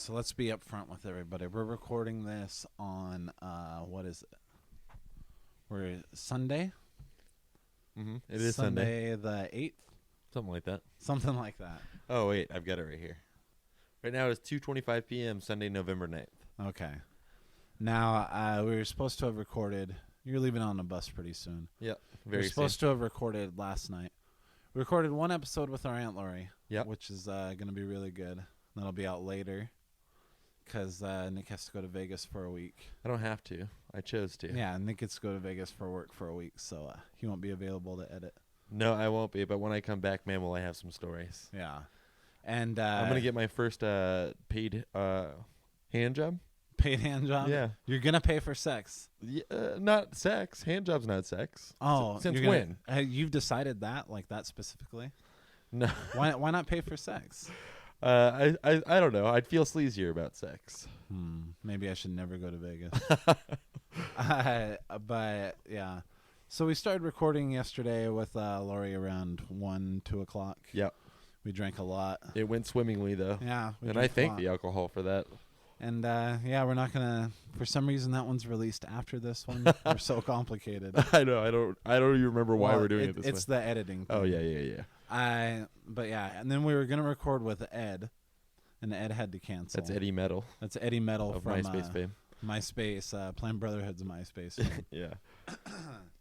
so let's be upfront with everybody. We're recording this on what is it? We're Sunday. It is Sunday. The 8th. Something like that. Something like that. Oh wait, I've got it right here. Right now it's 2:25 p.m. Sunday, November 9th. Okay. Now we were supposed to have recorded. You're leaving on the bus pretty soon. Yep. We're supposed to have recorded last night. We recorded one episode with our Aunt Lori. Yep. Which is going to be really good. That'll be out later because Nick has to go to Vegas for a week. I don't have to. I chose to. Yeah, Nick gets to go to Vegas for work for a week, so he won't be available to edit. No, I won't be. But when I come back, man, will I have some stories? Yeah. And I'm gonna get my first paid hand job. Paid hand job? Yeah. You're gonna pay for sex? Yeah, not sex. Hand job's not sex. Oh, since when? You've decided that, like that specifically? No. Why not pay for sex? I don't know. I'd feel sleazier about sex. Maybe I should never go to Vegas. But yeah. So we started recording yesterday with Lori around 1, 2 o'clock. Yep. We drank a lot. It went swimmingly though. Yeah. And I thank the alcohol for that. And yeah, we're not gonna. For some reason, that one's released after this one. We're so complicated. I know. I don't even remember why we're doing it this way. It's the editing thing. Oh yeah. But yeah, and then we were gonna record with Ed, and Ed had to cancel. That's Eddie Metal. That's Eddie Metal of from MySpace fame. MySpace, Planned Brotherhood's MySpace fame. Yeah.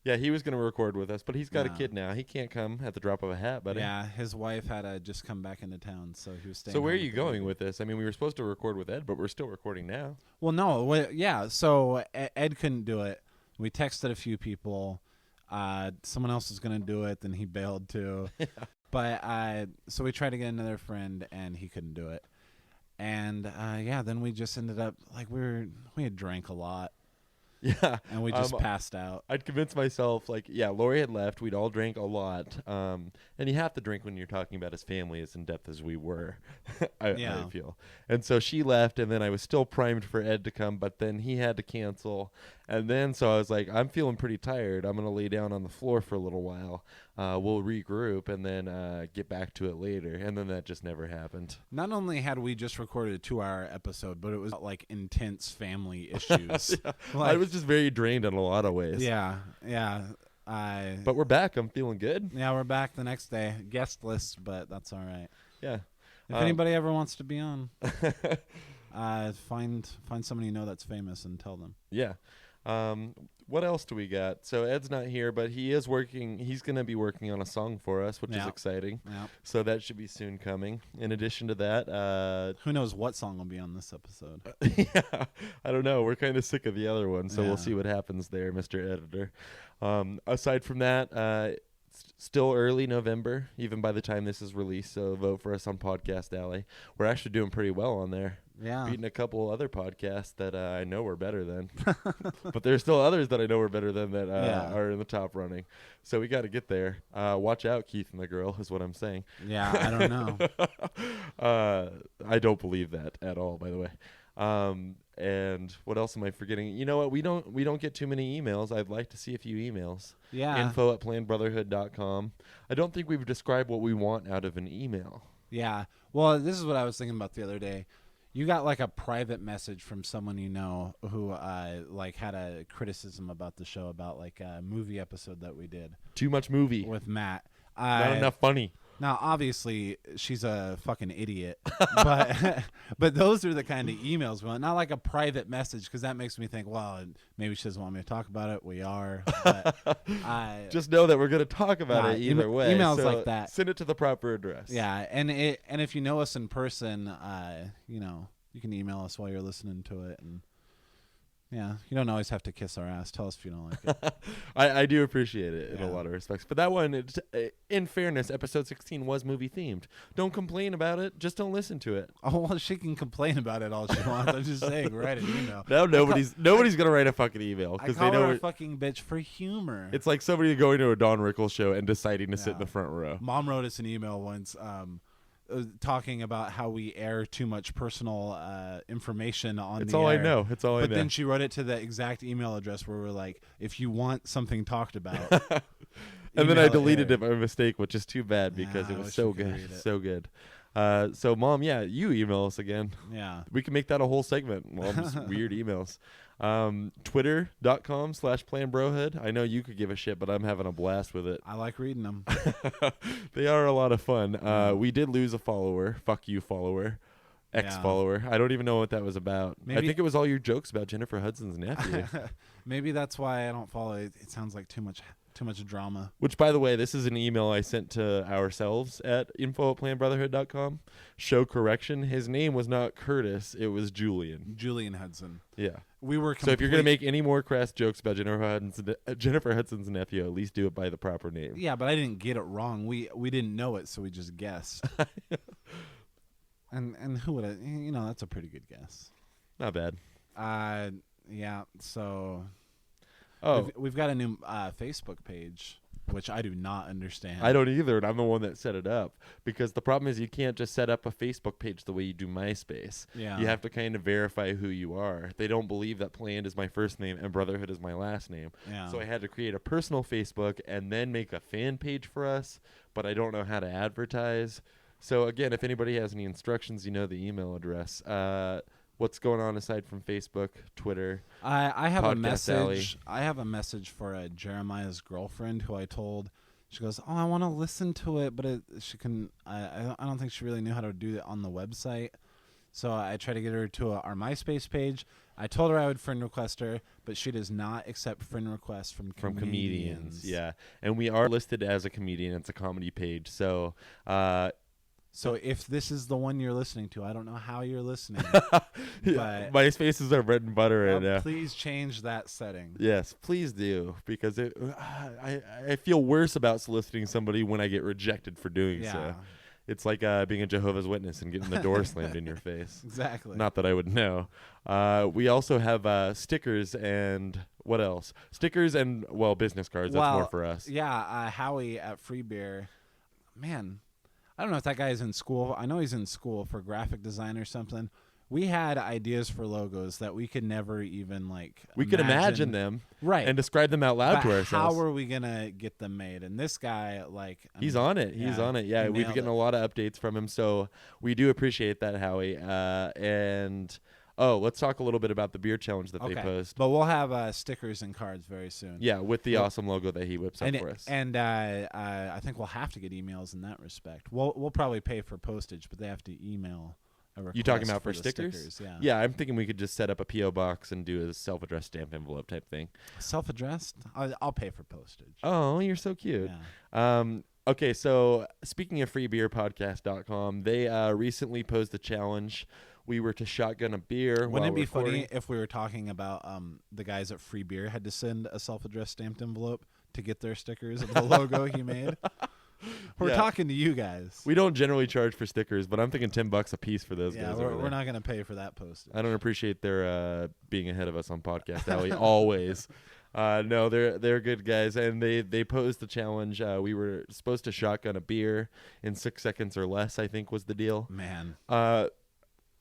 Yeah, he was gonna record with us, but he's got a kid now. He can't come at the drop of a hat, buddy. Yeah, his wife had to just come back into town, so he was staying. So where are home you going with this? I mean, we were supposed to record with Ed, but we're still recording now. Well, no, yeah. So Ed couldn't do it. We texted a few people. Someone else was gonna do it, then he bailed too. But so we tried to get another friend, and he couldn't do it. And yeah, then we just ended up like we had drank a lot. Yeah. And we just passed out. I'd convinced myself, like, yeah, Lori had left. We'd all drank a lot. And you have to drink when you're talking about his family as in depth as we were, I feel. And so she left, and then I was still primed for Ed to come, but then he had to cancel. And then so I was like, I'm feeling pretty tired. I'm going to lay down on the floor for a little while. We'll regroup and then get back to it later. And then that just never happened. Not only had we just recorded a 2-hour episode, but it was like intense family issues. Yeah. Like, I was just very drained in a lot of ways. Yeah. But we're back. I'm feeling good. Yeah, we're back the next day. Guestless, but that's all right. Yeah. If anybody ever wants to be on, find somebody you know that's famous and tell them. Yeah. What else do we got? So Ed's not here, but he is working. He's going to be working on a song for us, which is exciting. Yeah. So that should be soon coming. In addition to that, who knows what song will be on this episode? Yeah, I don't know. We're kind of sick of the other one, so we'll see what happens there, Mr. Editor. Aside from that, it's still early November, even by the time this is released. So vote for us on Podcast Alley. We're actually doing pretty well on there. Yeah. Beating a couple other podcasts that I know we're better than. But there's still others that I know we're better than that are in the top running. So we got to get there. Watch out, Keith and the girl, is what I'm saying. Yeah, I don't know. I don't believe that at all, by the way. And what else am I forgetting? You know what? We don't get too many emails. I'd like to see a few emails. Yeah. info@plannedbrotherhood.com. I don't think we've described what we want out of an email. Yeah. Well, this is what I was thinking about the other day. You got like a private message from someone you know who like had a criticism about the show, about like a movie episode that we did. Too much movie with Matt. Not enough funny. Now, obviously, she's a fucking idiot, but those are the kind of emails we want. Not like a private message, because that makes me think, well, maybe she doesn't want me to talk about it. We are. But just know that we're going to talk about it either way. Emails like that. Send it to the proper address. Yeah, and if you know us in person, you can email us while you're listening to it, and yeah, you don't always have to kiss our ass. Tell us if you don't like it. I do appreciate it in a lot of respects. But that one, in fairness, episode 16 was movie themed. Don't complain about it. Just don't listen to it. Oh, well, she can complain about it all she wants. I'm just saying, write an email. No, nobody's going to write a fucking email. I call her a fucking bitch for humor. It's like somebody going to a Don Rickles show and deciding to sit in the front row. Mom wrote us an email once talking about how we air too much personal information on it's the all air. I know. It's all I know. But then she wrote it to the exact email address where we're like, if you want something talked about. And then I deleted it by mistake, which is too bad because it was so good. It. So good. So, Mom, yeah, you email us again. Yeah. We can make that a whole segment. Mom's weird emails. Twitter.com/planbrohood. I know you could give a shit, but I'm having a blast with it. I like reading them. They are a lot of fun. We did lose a follower. Fuck you, follower. Ex-follower. I don't even know what that was about. I think it was all your jokes about Jennifer Hudson's nephew. Maybe that's why I don't follow it. It sounds like too much drama. Which, by the way, this is an email I sent to ourselves at info@planbrotherhood.com. Show correction. His name was not Curtis. It was Julian. Julian Hudson. Yeah. We were So if you're going to make any more crass jokes about Jennifer Hudson's nephew, at least do it by the proper name. Yeah, but I didn't get it wrong. We didn't know it, so we just guessed. And who would have? That's a pretty good guess. Not bad. Yeah. So, oh, we've got a new Facebook page, which I do not understand. I don't either, and I'm the one that set it up. Because the problem is you can't just set up a Facebook page the way you do MySpace. Yeah. You have to kind of verify who you are. They don't believe that Planned is my first name and Brotherhood is my last name. Yeah. So I had to create a personal Facebook and then make a fan page for us, but I don't know how to advertise. So, again, if anybody has any instructions, the email address. What's going on aside from Facebook, Twitter? I have a message. Alley? I have a message for Jeremiah's girlfriend who I told. She goes, "Oh, I want to listen to it, but she can. I don't think she really knew how to do it on the website." So I tried to get her to our MySpace page. I told her I would friend request her, but she does not accept friend requests from comedians. Yeah, and we are listed as a comedian. It's a comedy page, so. So if this is the one you're listening to, I don't know how you're listening. Yeah, MySpace is our bread and butter right now. Please change that setting. Yes, please do, because I feel worse about soliciting somebody when I get rejected for doing so. It's like being a Jehovah's Witness and getting the door slammed in your face. Exactly. Not that I would know. We also have stickers and what else? Stickers and, business cards. That's more for us. Yeah, Howie at Free Beer. Man, I don't know if that guy is in school. I know he's in school for graphic design or something. We had ideas for logos that we could never even We could imagine them, right, and describe them out loud but to ourselves. How are we gonna get them made? And this guy, he's on it. He's on it. Yeah, we've getting a lot of updates from him, so we do appreciate that, Howie. Let's talk a little bit about the beer challenge that they post. But we'll have stickers and cards very soon. Yeah, with the awesome logo that he whips up for us. And I think we'll have to get emails in that respect. We'll probably pay for postage, but they have to email a request. You talking about for stickers? Yeah. Yeah, I'm thinking we could just set up a P.O. box and do a self-addressed stamp envelope type thing. Self-addressed? I'll pay for postage. Oh, you're so cute. Yeah. Okay, so speaking of freebeerpodcast.com, they recently posed a challenge. We were to shotgun a beer. Wouldn't it be funny if we were talking about the guys at Free Beer had to send a self-addressed stamped envelope to get their stickers of the logo he made? We're talking to you guys. We don't generally charge for stickers, but I'm thinking $10 a piece for those guys. Yeah, we're not going to pay for that postage. I don't appreciate their being ahead of us on Podcast Alley always. No, they're good guys, and they posed the challenge. We were supposed to shotgun a beer in 6 seconds or less, I think was the deal. Man.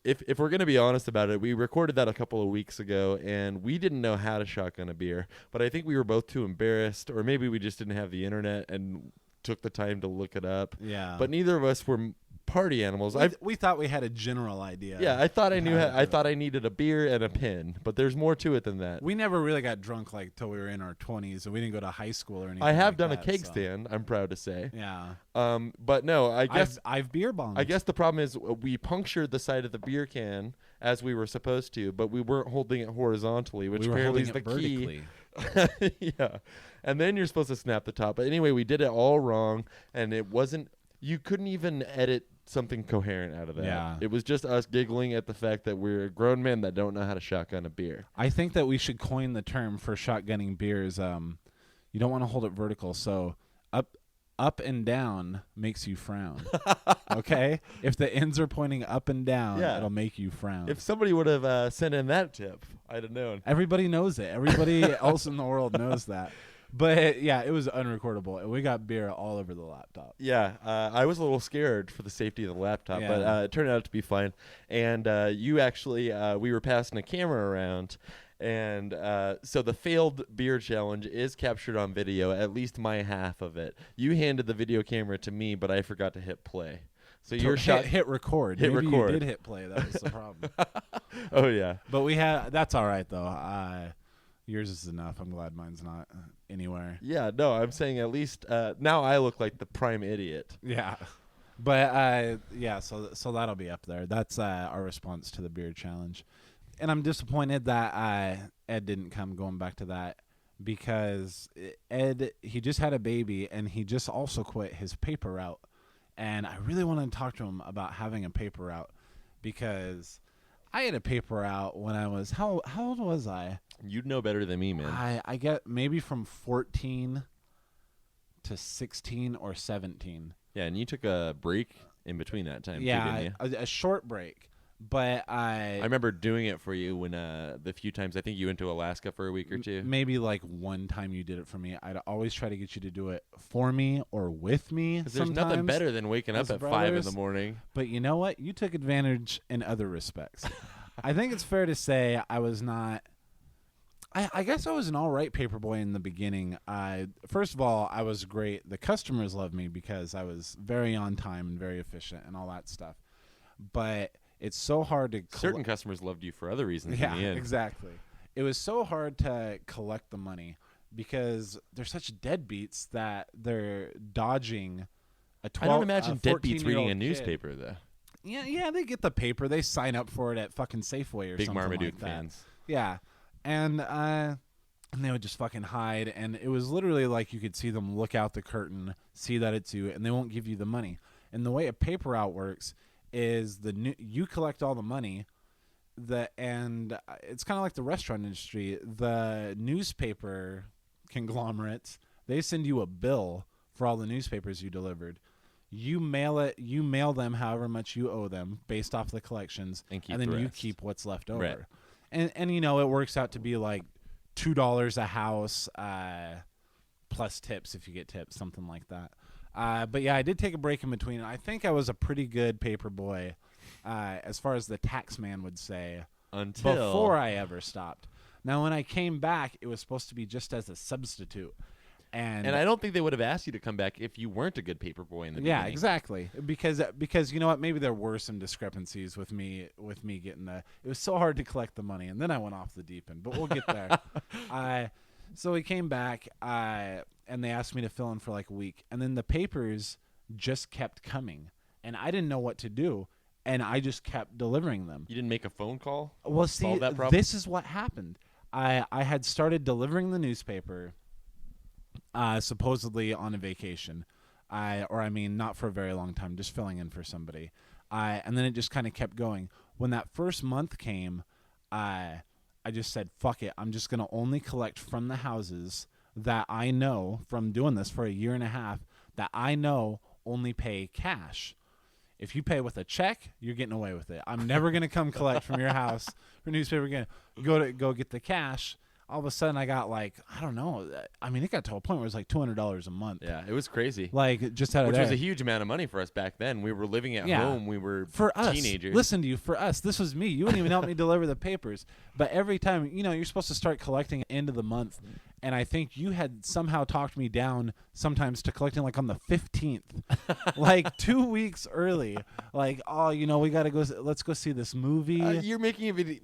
If we're going to be honest about it, we recorded that a couple of weeks ago, and we didn't know how to shotgun a beer. But I think we were both too embarrassed, or maybe we just didn't have the internet and took the time to look it up. Yeah. But neither of us were party animals. We thought we had a general idea. Yeah, I thought I knew. I thought I needed a beer and a in, but there's more to it than that. We never really got drunk till we were in our 20s, and we didn't go to high school or anything. I have done a keg stand. I'm proud to say. Yeah. But no, I guess I've beer bombed. I guess the problem is we punctured the side of the beer can as we were supposed to, but we weren't holding it horizontally, which apparently is the key. Yeah, and then you're supposed to snap the top. But anyway, we did it all wrong, and it wasn't. You couldn't even edit something coherent out of that. Yeah. It was just us giggling at the fact that we're grown men that don't know how to shotgun a beer. I think that we should coin the term for shotgunning beers. You don't want to hold it vertical, so up and down makes you frown. Okay? If the ends are pointing up and down, it'll make you frown. If somebody would have sent in that tip, I'd have known. Everybody knows it. Everybody else in the world knows that. But, yeah, it was unrecordable, and we got beer all over the laptop. Yeah, I was a little scared for the safety of the laptop, but it turned out to be fine. And you actually, we were passing a camera around, and so the failed beer challenge is captured on video, at least my half of it. You handed the video camera to me, but I forgot to hit play. So your shot hit record. Hit Maybe record. You did hit play. That was the problem. Oh yeah. But that's all right though. Yours is enough. I'm glad mine's not anywhere. Yeah, no, I'm saying at least now I look like the prime idiot. Yeah. But yeah, so that'll be up there. That's our response to the beard challenge. And I'm disappointed that Ed didn't come, going back to that, because Ed, he just had a baby and he just also quit his paper route. And I really wanted to talk to him about having a paper route, because I had a paper route when I was, how old was I? You'd know better than me, man. I get maybe from 14 to 16 or 17. Yeah, and you took a break in between that time, too, didn't you? A short break. But I remember doing it for you when the few times I think you went to Alaska for a week or two. Maybe like one time you did it for me. I'd always try to get you to do it for me or with me. There's nothing better than waking up at 5 in the morning. But you know what? You took advantage in other respects. I think it's fair to say I was not. I guess I was an all right paper boy in the beginning. First of all, I was great. The customers loved me because I was very on time and very efficient and all that stuff. But it's so hard to certain customers loved you for other reasons. Yeah, in the end. Exactly. It was so hard to collect the money because they're such deadbeats that they're dodging a 12. I don't imagine deadbeats reading a kid. Newspaper though. Yeah, they get the paper. They sign up for it at fucking Safeway or Big something Marmaduke like that. fans. Yeah, and they would just fucking hide, and it was literally like you could see them look out the curtain, see that it's you, and they won't give you the money. And the way a paper route works is you collect all the money, and it's kind of like the restaurant industry. The newspaper conglomerates, they send you a bill for all the newspapers you delivered. You mail them however much you owe them based off the collections, and then you keep what's left over. Right. And it works out to be like $2 a house plus tips if you get tips, something like that. But yeah, I did take a break in between. I think I was a pretty good paper boy, as far as the tax man would say, before I ever stopped. Now, when I came back, it was supposed to be just as a substitute. And I don't think they would have asked you to come back if you weren't a good paper boy in the beginning. Yeah, exactly. Because you know what? Maybe there were some discrepancies with me getting the. It was so hard to collect the money, and then I went off the deep end. But we'll get there. So we came back, and they asked me to fill in for like a week, and then the papers just kept coming, and I didn't know what to do, and I just kept delivering them. You didn't make a phone call? Well, see, solve that problem? This is what happened. I had started delivering the newspaper. Supposedly on a vacation, not for a very long time, just filling in for somebody. And then it just kind of kept going. When that first month came, I just said, fuck it. I'm just going to only collect from the houses that I know from doing this for a year and a half that I know only pay cash. If you pay with a check, you're getting away with it. I'm never going to come collect from your house for newspaper again. Go get the cash. All of a sudden, I got like, I don't know. I mean, it got to a point where it was like $200 a month. Yeah, it was crazy. Like, just out of Which there. was a huge amount of money for us back then. We were living at home. We were teenagers. Listen to you. For us, this was me. You wouldn't even help me deliver the papers. But every time, you're supposed to start collecting at the end of the month. And I think you had somehow talked me down sometimes to collecting like on the 15th, like 2 weeks early. Like, oh, we got to go. Let's go see this movie. You're making it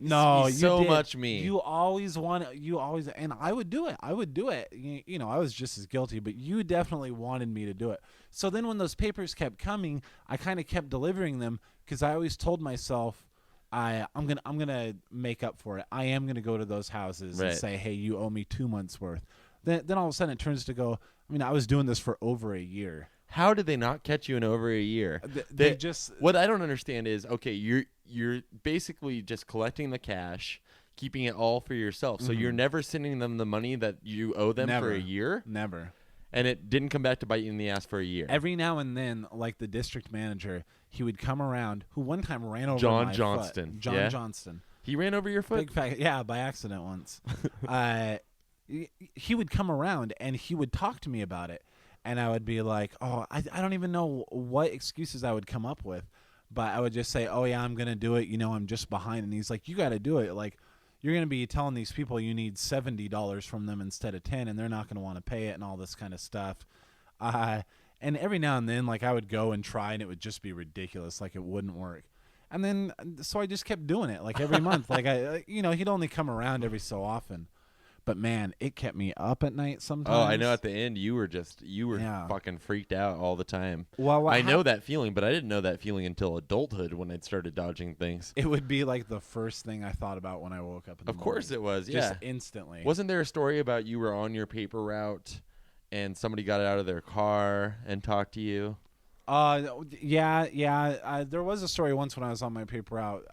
so much me. You always, and I would do it. I was just as guilty, but you definitely wanted me to do it. So then when those papers kept coming, I kind of kept delivering them because I always told myself, I'm gonna make up for it. I am gonna go to those houses and say, hey, you owe me 2 months worth. Then all of a sudden it turns to go. I mean, I was doing this for over a year. How did they not catch you in over a year? They just. What I don't understand is, okay, you're basically just collecting the cash, keeping it all for yourself. So you're never sending them the money that you owe them for a year? Never. And it didn't come back to bite you in the ass for a year. Every now and then, like the district manager, he would come around, who one time ran over John Johnston. Foot. John Johnston. He ran over your foot? Big fact. Yeah, by accident once. He would come around, and he would talk to me about it. And I would be like, oh, I don't even know what excuses I would come up with. But I would just say, oh, yeah, I'm going to do it. I'm just behind. And he's like, you got to do it. Like, you're going to be telling these people you need $70 from them instead of $10, and they're not going to want to pay it and all this kind of stuff. And every now and then, like, I would go and try, and it would just be ridiculous. Like, it wouldn't work. And then, so I just kept doing it, like, every month. Like, he'd only come around every so often. But, man, it kept me up at night sometimes. Oh, I know at the end you were fucking freaked out all the time. Well, I know that feeling, but I didn't know that feeling until adulthood when I'd started dodging things. It would be like the first thing I thought about when I woke up in the morning. Of course it was, Just instantly. Wasn't there a story about you were on your paper route and somebody got out of their car and talked to you? Yeah. There was a story once when I was on my paper route.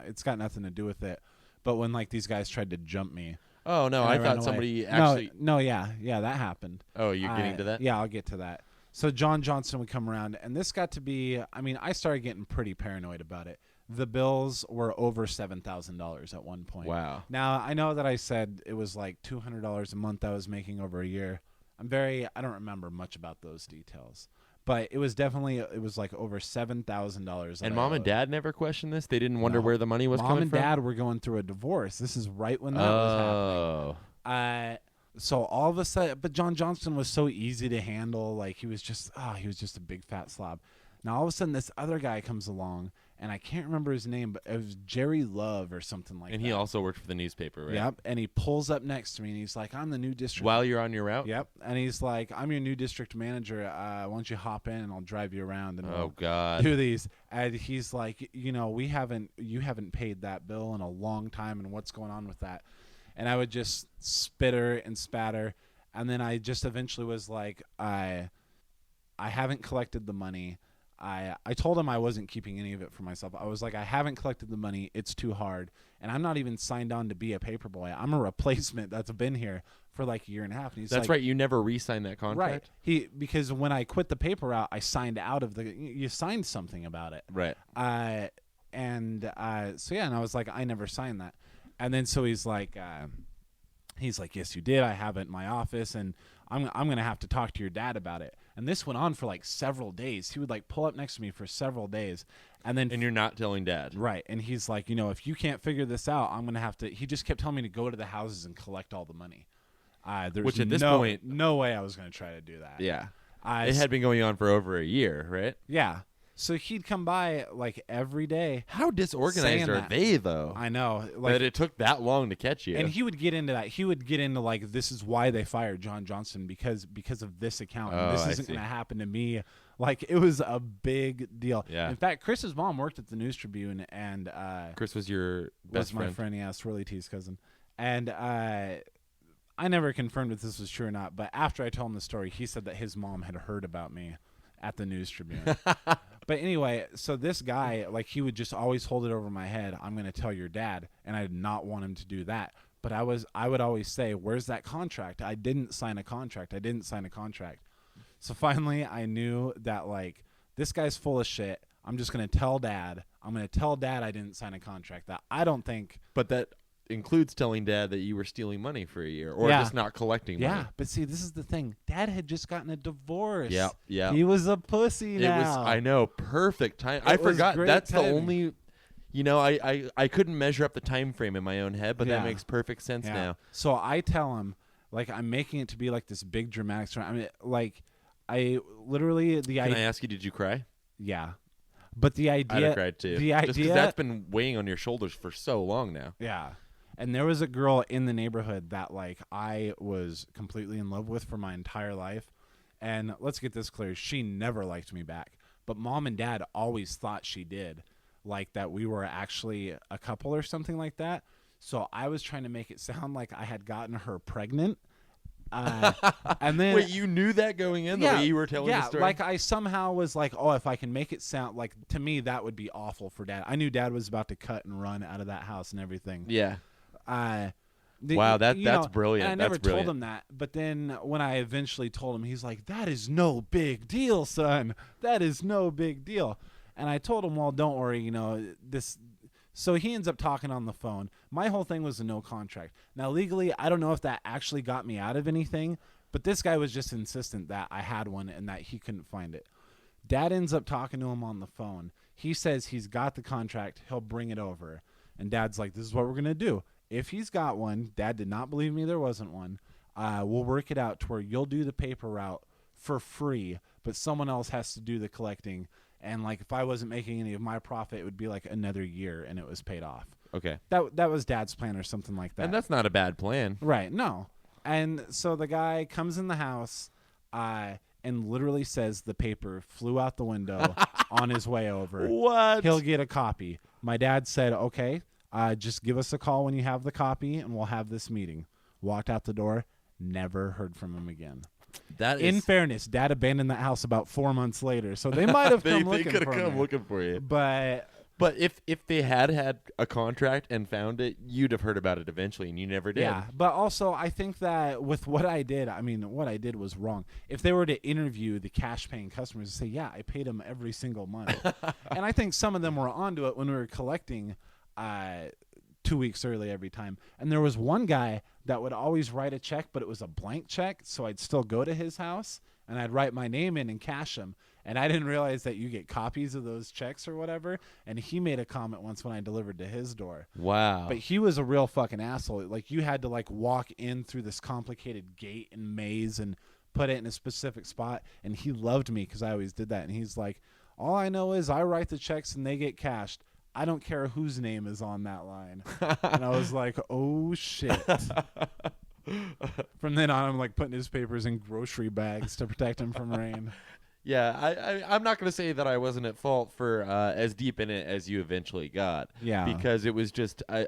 It's got nothing to do with it. But when, like, these guys tried to jump me. Oh, no, I thought somebody actually... No, yeah, that happened. Oh, you're getting to that? Yeah, I'll get to that. So John Johnson would come around, and this got to be, I mean, I started getting pretty paranoid about it. The bills were over $7,000 at one point. Wow. Now, I know that I said it was like $200 a month I was making over a year. I don't remember much about those details. But it was like over $7,000. And mom and dad never questioned this? They didn't wonder where the money was coming from? Mom and dad were going through a divorce. This is right when that was happening. So all of a sudden, but John Johnson was so easy to handle. Like, he was just a big fat slob. Now all of a sudden this other guy comes along, and I can't remember his name, but it was Jerry Love or something like that. And he also worked for the newspaper, right? Yep. And he pulls up next to me, and he's like, I'm the new district. While you're on your route? Yep. And he's like, I'm your new district manager. Why don't you hop in, and I'll drive you around, and we'll do these. And he's like, you haven't paid that bill in a long time, and what's going on with that? And I would just spitter and spatter. And then I just eventually was like, I haven't collected the money. I told him I wasn't keeping any of it for myself. I was like, I haven't collected the money. It's too hard. And I'm not even signed on to be a paper boy. I'm a replacement that's been here for like a year and a half. And he's That's right. You never re-signed that contract? Right. Because when I quit the paper route, I signed out of you signed something about it. Right. And I was like, I never signed that. And then so he's like, yes, you did. I have it in my office, and I'm going to have to talk to your dad about it. And this went on for like several days. He would like pull up next to me for several days. And you're not telling dad. Right. And he's like, if you can't figure this out, I'm going to have to. He just kept telling me to go to the houses and collect all the money. Which at this point, no way I was going to try to do that. Yeah. It had been going on for over a year, right? Yeah. So he'd come by like every day. How disorganized are they, though? I know. That it took that long to catch you. And he would get into that. He would get into like, this is why they fired John Johnson because of this account. And this isn't going to happen to me. Like, it was a big deal. Yeah. In fact, Chris's mom worked at the News Tribune, and Chris was your best friend. My friend, yeah, Swirly T's cousin. And I never confirmed if this was true or not, but after I told him the story, he said that his mom had heard about me at the News Tribune. But anyway, so this guy, like, he would just always hold it over my head. I'm going to tell your dad, and I did not want him to do that. But I would always say, where's that contract? I didn't sign a contract. So finally, I knew that, like, this guy's full of shit. I'm just going to tell dad. I'm going to tell dad I didn't sign a contract. That I don't think. But that includes telling dad that you were stealing money for a year or just not collecting money. Yeah, but see, this is the thing. Dad had just gotten a divorce. Yeah. He was a pussy now. I know, perfect time. I forgot. That's the only, I couldn't measure up the time frame in my own head, but that makes perfect sense now. So I tell him, like, I'm making it to be like this big dramatic story. I mean, like, I literally Can I ask you, did you cry? Yeah. But the idea, I'd have cried too. The idea, just because that's been weighing on your shoulders for so long now. Yeah. And there was a girl in the neighborhood that, like, I was completely in love with for my entire life. And let's get this clear. She never liked me back. But mom and dad always thought she did. Like, that we were actually a couple or something like that. So I was trying to make it sound like I had gotten her pregnant. And then wait, you knew that going in the way you were telling the story? Like, I somehow was like, oh, if I can make it sound like, to me, that would be awful for dad. I knew dad was about to cut and run out of that house and everything. Yeah. Wow, that's brilliant. And I never told him that. But then when I eventually told him, he's like, that is no big deal, son. That is no big deal. And I told him, well, don't worry, this. So he ends up talking on the phone. My whole thing was a no contract. Now, legally, I don't know if that actually got me out of anything, but this guy was just insistent that I had one and that he couldn't find it. Dad ends up talking to him on the phone. He says he's got the contract. He'll bring it over. And Dad's like, this is what we're going to do. If he's got one, Dad did not believe me there wasn't one, we'll work it out to where you'll do the paper route for free, but someone else has to do the collecting. And like if I wasn't making any of my profit, it would be like another year and it was paid off. Okay. That was Dad's plan or something like that. And that's not a bad plan. Right. No. And so the guy comes in the house and literally says the paper flew out the window on his way over. What? He'll get a copy. My dad said, okay, just give us a call when you have the copy and we'll have this meeting. Walked out the door. Never heard from him again. That is, in fairness, Dad abandoned the house about 4 months later, so they might have come they looking could for have come me. looking for you. But if they had a contract and found it, you'd have heard about it eventually, and you never did. yeah, but also I think that with what I did, I mean, what I did was wrong. If they were to interview the cash-paying customers and say, yeah, I paid them every single month, and I think some of them were onto it when we were collecting 2 weeks early every time. And there was one guy that would always write a check, but it was a blank check, so I'd still go to his house, and I'd write my name in and cash them. And I didn't realize that you get copies of those checks or whatever. And he made a comment once when I delivered to his door. Wow. But he was a real fucking asshole. Like, you had to, like, walk in through this complicated gate and maze and put it in a specific spot. And he loved me because I always did that. And he's like, all I know is I write the checks and they get cashed. I don't care whose name is on that line. And I was like, oh, shit. From then on, I'm, like, putting his papers in grocery bags to protect him from rain. Yeah, I'm not going to say that I wasn't at fault for as deep in it as you eventually got. Yeah. Because it was just I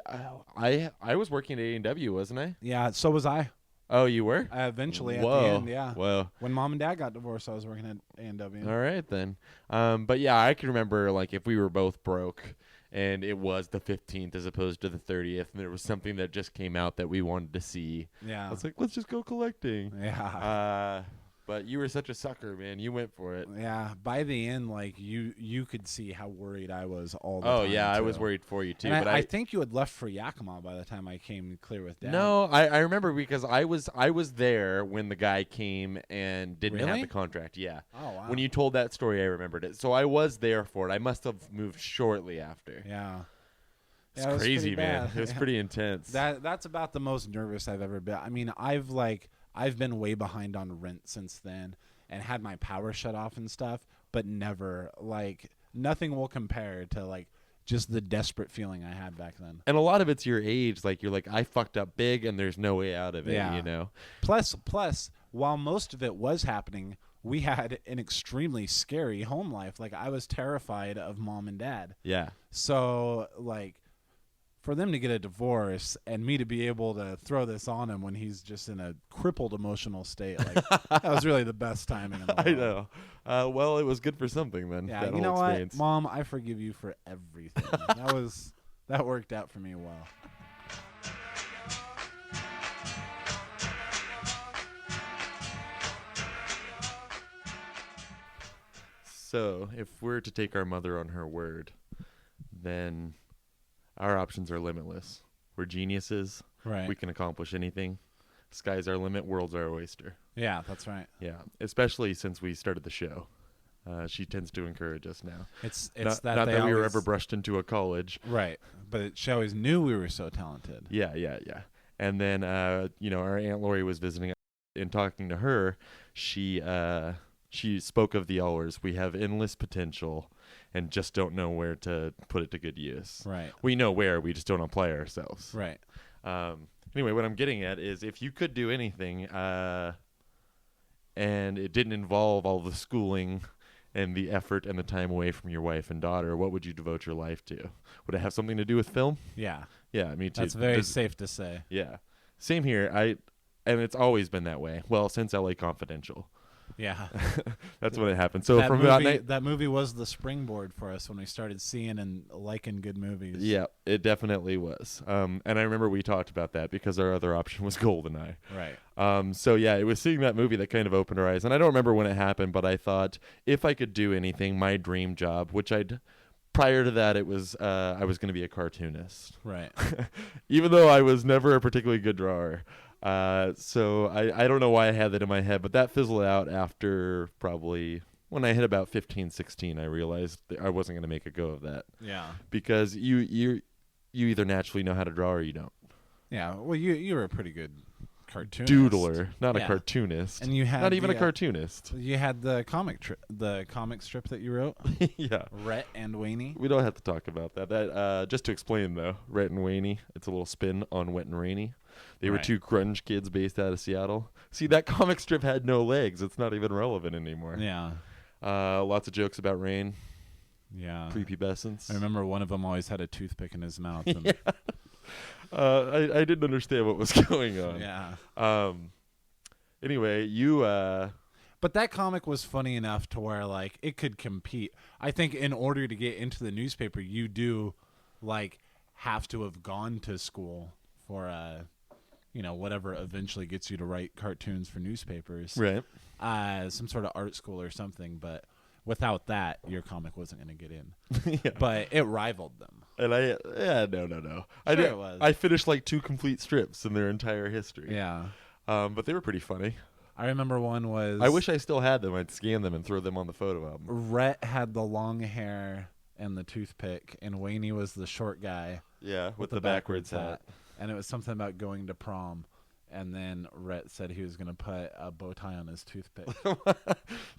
was working at A&W, wasn't I? Yeah, so was I. Oh, you were? Eventually at Whoa. the end, yeah. Whoa. When Mom and Dad got divorced, I was working at A&W. All right, then. But, yeah, I can remember, like, if we were both broke and it was the 15th as opposed to the 30th, and there was something that just came out that we wanted to see. Yeah. I was like, let's just go collecting. Yeah. But you were such a sucker, man. You went for it. Yeah. By the end, like, you could see how worried I was all the time. Oh, yeah, I too. was worried for you, too. And but I think you had left for Yakima by the time I came clear with Dad. No, I remember because I was there when the guy came and didn't have Really? the contract. Yeah. Oh, wow. When you told that story, I remembered it. So I was there for it. I must have moved shortly after. Yeah. It's Yeah, it was crazy, pretty man. bad. It was pretty intense. That's about the most nervous I've ever been. I mean, I've been way behind on rent since then and had my power shut off and stuff, but never, like, nothing will compare to, like, just the desperate feeling I had back then. And a lot of it's your age. Like, you're like, I fucked up big and there's no way out of it, Yeah. you know? Plus, while most of it was happening, we had an extremely scary home life. Like, I was terrified of Mom and Dad. Yeah. So, like, for them to get a divorce and me to be able to throw this on him when he's just in a crippled emotional state, like, that was really the best timing in the world. I know. Well, it was good for something then. Yeah, that you whole know experience. what, Mom? I forgive you for everything. That worked out for me well. So, if we're to take our mother on her word, then our options are limitless. We're geniuses. Right. We can accomplish anything. Sky's our limit. World's our oyster. Yeah, that's right. Yeah, especially since we started the show. She tends to encourage us now. It's not that not they that we were always- ever brushed into a college. right, but she always knew we were so talented. Yeah. And then, our Aunt Lori was visiting, and talking to her, she spoke of the Allers. We have endless potential, and just don't know where to put it to good use. Right. We know where, we just don't apply ourselves. Right. Anyway, what I'm getting at is if you could do anything, and it didn't involve all the schooling and the effort and the time away from your wife and daughter, what would you devote your life to? Would it have something to do with film? Yeah. Yeah, me too. That's very safe to say. Yeah. Same here. And it's always been that way. Well, since LA Confidential. Yeah. That's when it happened. So that from movie, about that movie was the springboard for us when we started seeing and liking good movies. Yeah, it definitely was. And I remember we talked about that because our other option was GoldenEye. Right. So yeah, it was seeing that movie that kind of opened our eyes. And I don't remember when it happened, but I thought if I could do anything, my dream job, which prior to that, it was I was going to be a cartoonist. Right. Even though I was never a particularly good drawer. So I don't know why I had that in my head, but that fizzled out after probably when I hit about 15, 16, I realized that I wasn't going to make a go of that. Yeah. Because you either naturally know how to draw or you don't. Yeah. Well, you were a pretty good cartoonist. doodler, not a Yeah. cartoonist. And you had not even the, a cartoonist. You had the comic strip that you wrote, Yeah. Rhett and Wayne. We don't have to talk about that. That just to explain though, Rhett and Wayne, it's a little spin on Wet and Rainy. They were Right. two grunge kids based out of Seattle. See, that comic strip had no legs. It's not even relevant anymore. Yeah. Lots of jokes about rain, Yeah. prepubescence. I remember one of them always had a toothpick in his mouth. And Yeah. I didn't understand what was going on. Yeah. Anyway, you But that comic was funny enough to where like it could compete. I think in order to get into the newspaper, you do like have to have gone to school for whatever eventually gets you to write cartoons for newspapers. right. Some sort of art school or something, but without that, your comic wasn't going to get in. Yeah. But it rivaled them. And no. Sure it was. I finished like 2 complete strips in their entire history. Yeah. But they were pretty funny. I remember one was... I wish I still had them. I'd scan them and throw them on the photo album. Rhett had the long hair and the toothpick, and Wayne was the short guy Yeah, with the backwards hat. And it was something about going to prom. And then Rhett said he was going to put a bow tie on his toothpick.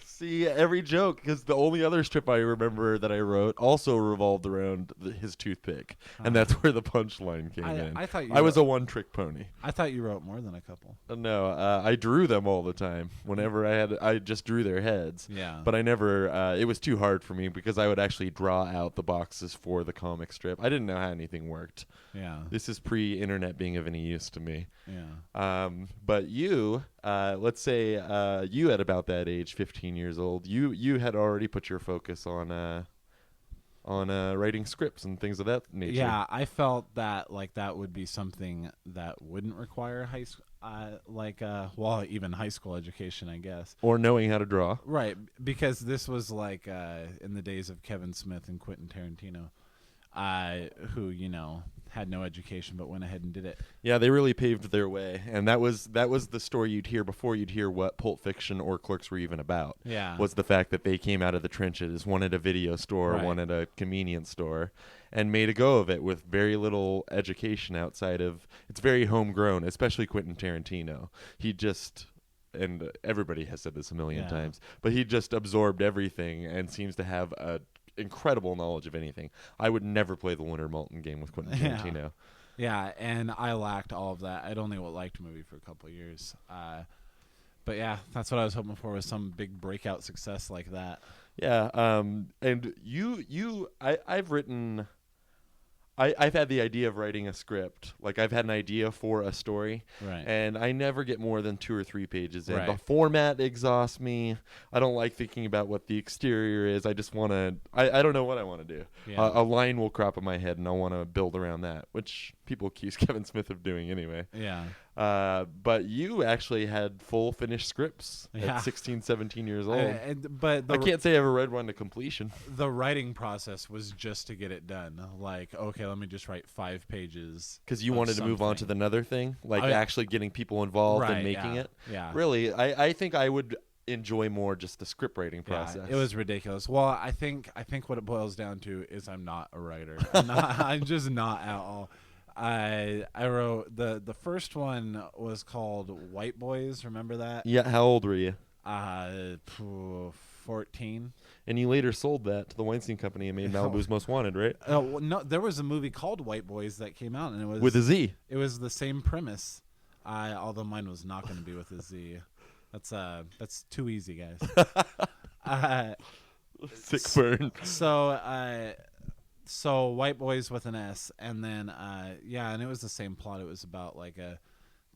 See, every joke, because the only other strip I remember that I wrote also revolved around his toothpick. And that's where the punchline came in. I thought I was a one-trick pony. I thought you wrote more than a couple. No, I drew them all the time. Whenever I just drew their heads. Yeah. But I never, it was too hard for me because I would actually draw out the boxes for the comic strip. I didn't know how anything worked. Yeah. This is pre-internet being of any use to me. Yeah. But you, let's say you at about that age, 15 years old, you had already put your focus on writing scripts and things of that nature. Yeah, I felt that like that would be something that wouldn't require even high school education, I guess. Or knowing how to draw. Right, because this was like in the days of Kevin Smith and Quentin Tarantino, who had no education but went ahead and did it. Yeah, they really paved their way, and that was the story you'd hear before you'd hear what Pulp Fiction or Clerks were even about. Yeah, was the fact that they came out of the trenches, one at a video store, Right. one at a convenience store, and made a go of it with very little education outside of. It's very homegrown, especially Quentin Tarantino. He just. And everybody has said this a million times, but he just absorbed everything and seems to have a incredible knowledge of anything. I would never play the Leonard Maltin game with Quentin Tarantino. Yeah, and I lacked all of that. I'd only liked the movie for a couple of years. But yeah, that's what I was hoping for, was some big breakout success like that. Yeah, and I've written... I've had the idea of writing a script. Like, I've had an idea for a story, Right. and I never get more than 2 or 3 pages in. Right. The format exhausts me. I don't like thinking about what the exterior is. I just want to... I don't know what I want to do. Yeah. A line will crop in my head, and I want to build around that, which people accuse Kevin Smith of doing anyway. Yeah. But you actually had full finished scripts Yeah. at 16, 17 years old. But I can't say I ever read one to completion. the writing process was just to get it done. Like, okay, let me just write 5 pages. Because you of wanted to move on to something. the other thing, like Oh, yeah. actually getting people involved Right, and making yeah, it. Yeah. Really, I think I would enjoy more just the script writing process. Yeah, it was ridiculous. Well, I think what it boils down to is I'm not a writer. I'm just not at all. I wrote the first one was called White Boys. Remember that? Yeah, how old were you? 14. And you later sold that to the Weinstein Company and made Malibu's Most Wanted, right? Well, no, there was a movie called White Boys that came out, and it was With a Z. It was the same premise. Although mine was not going to be with a Z. That's too easy, guys. Sick burn. So White Boys with an S, and then and it was the same plot. It was about like a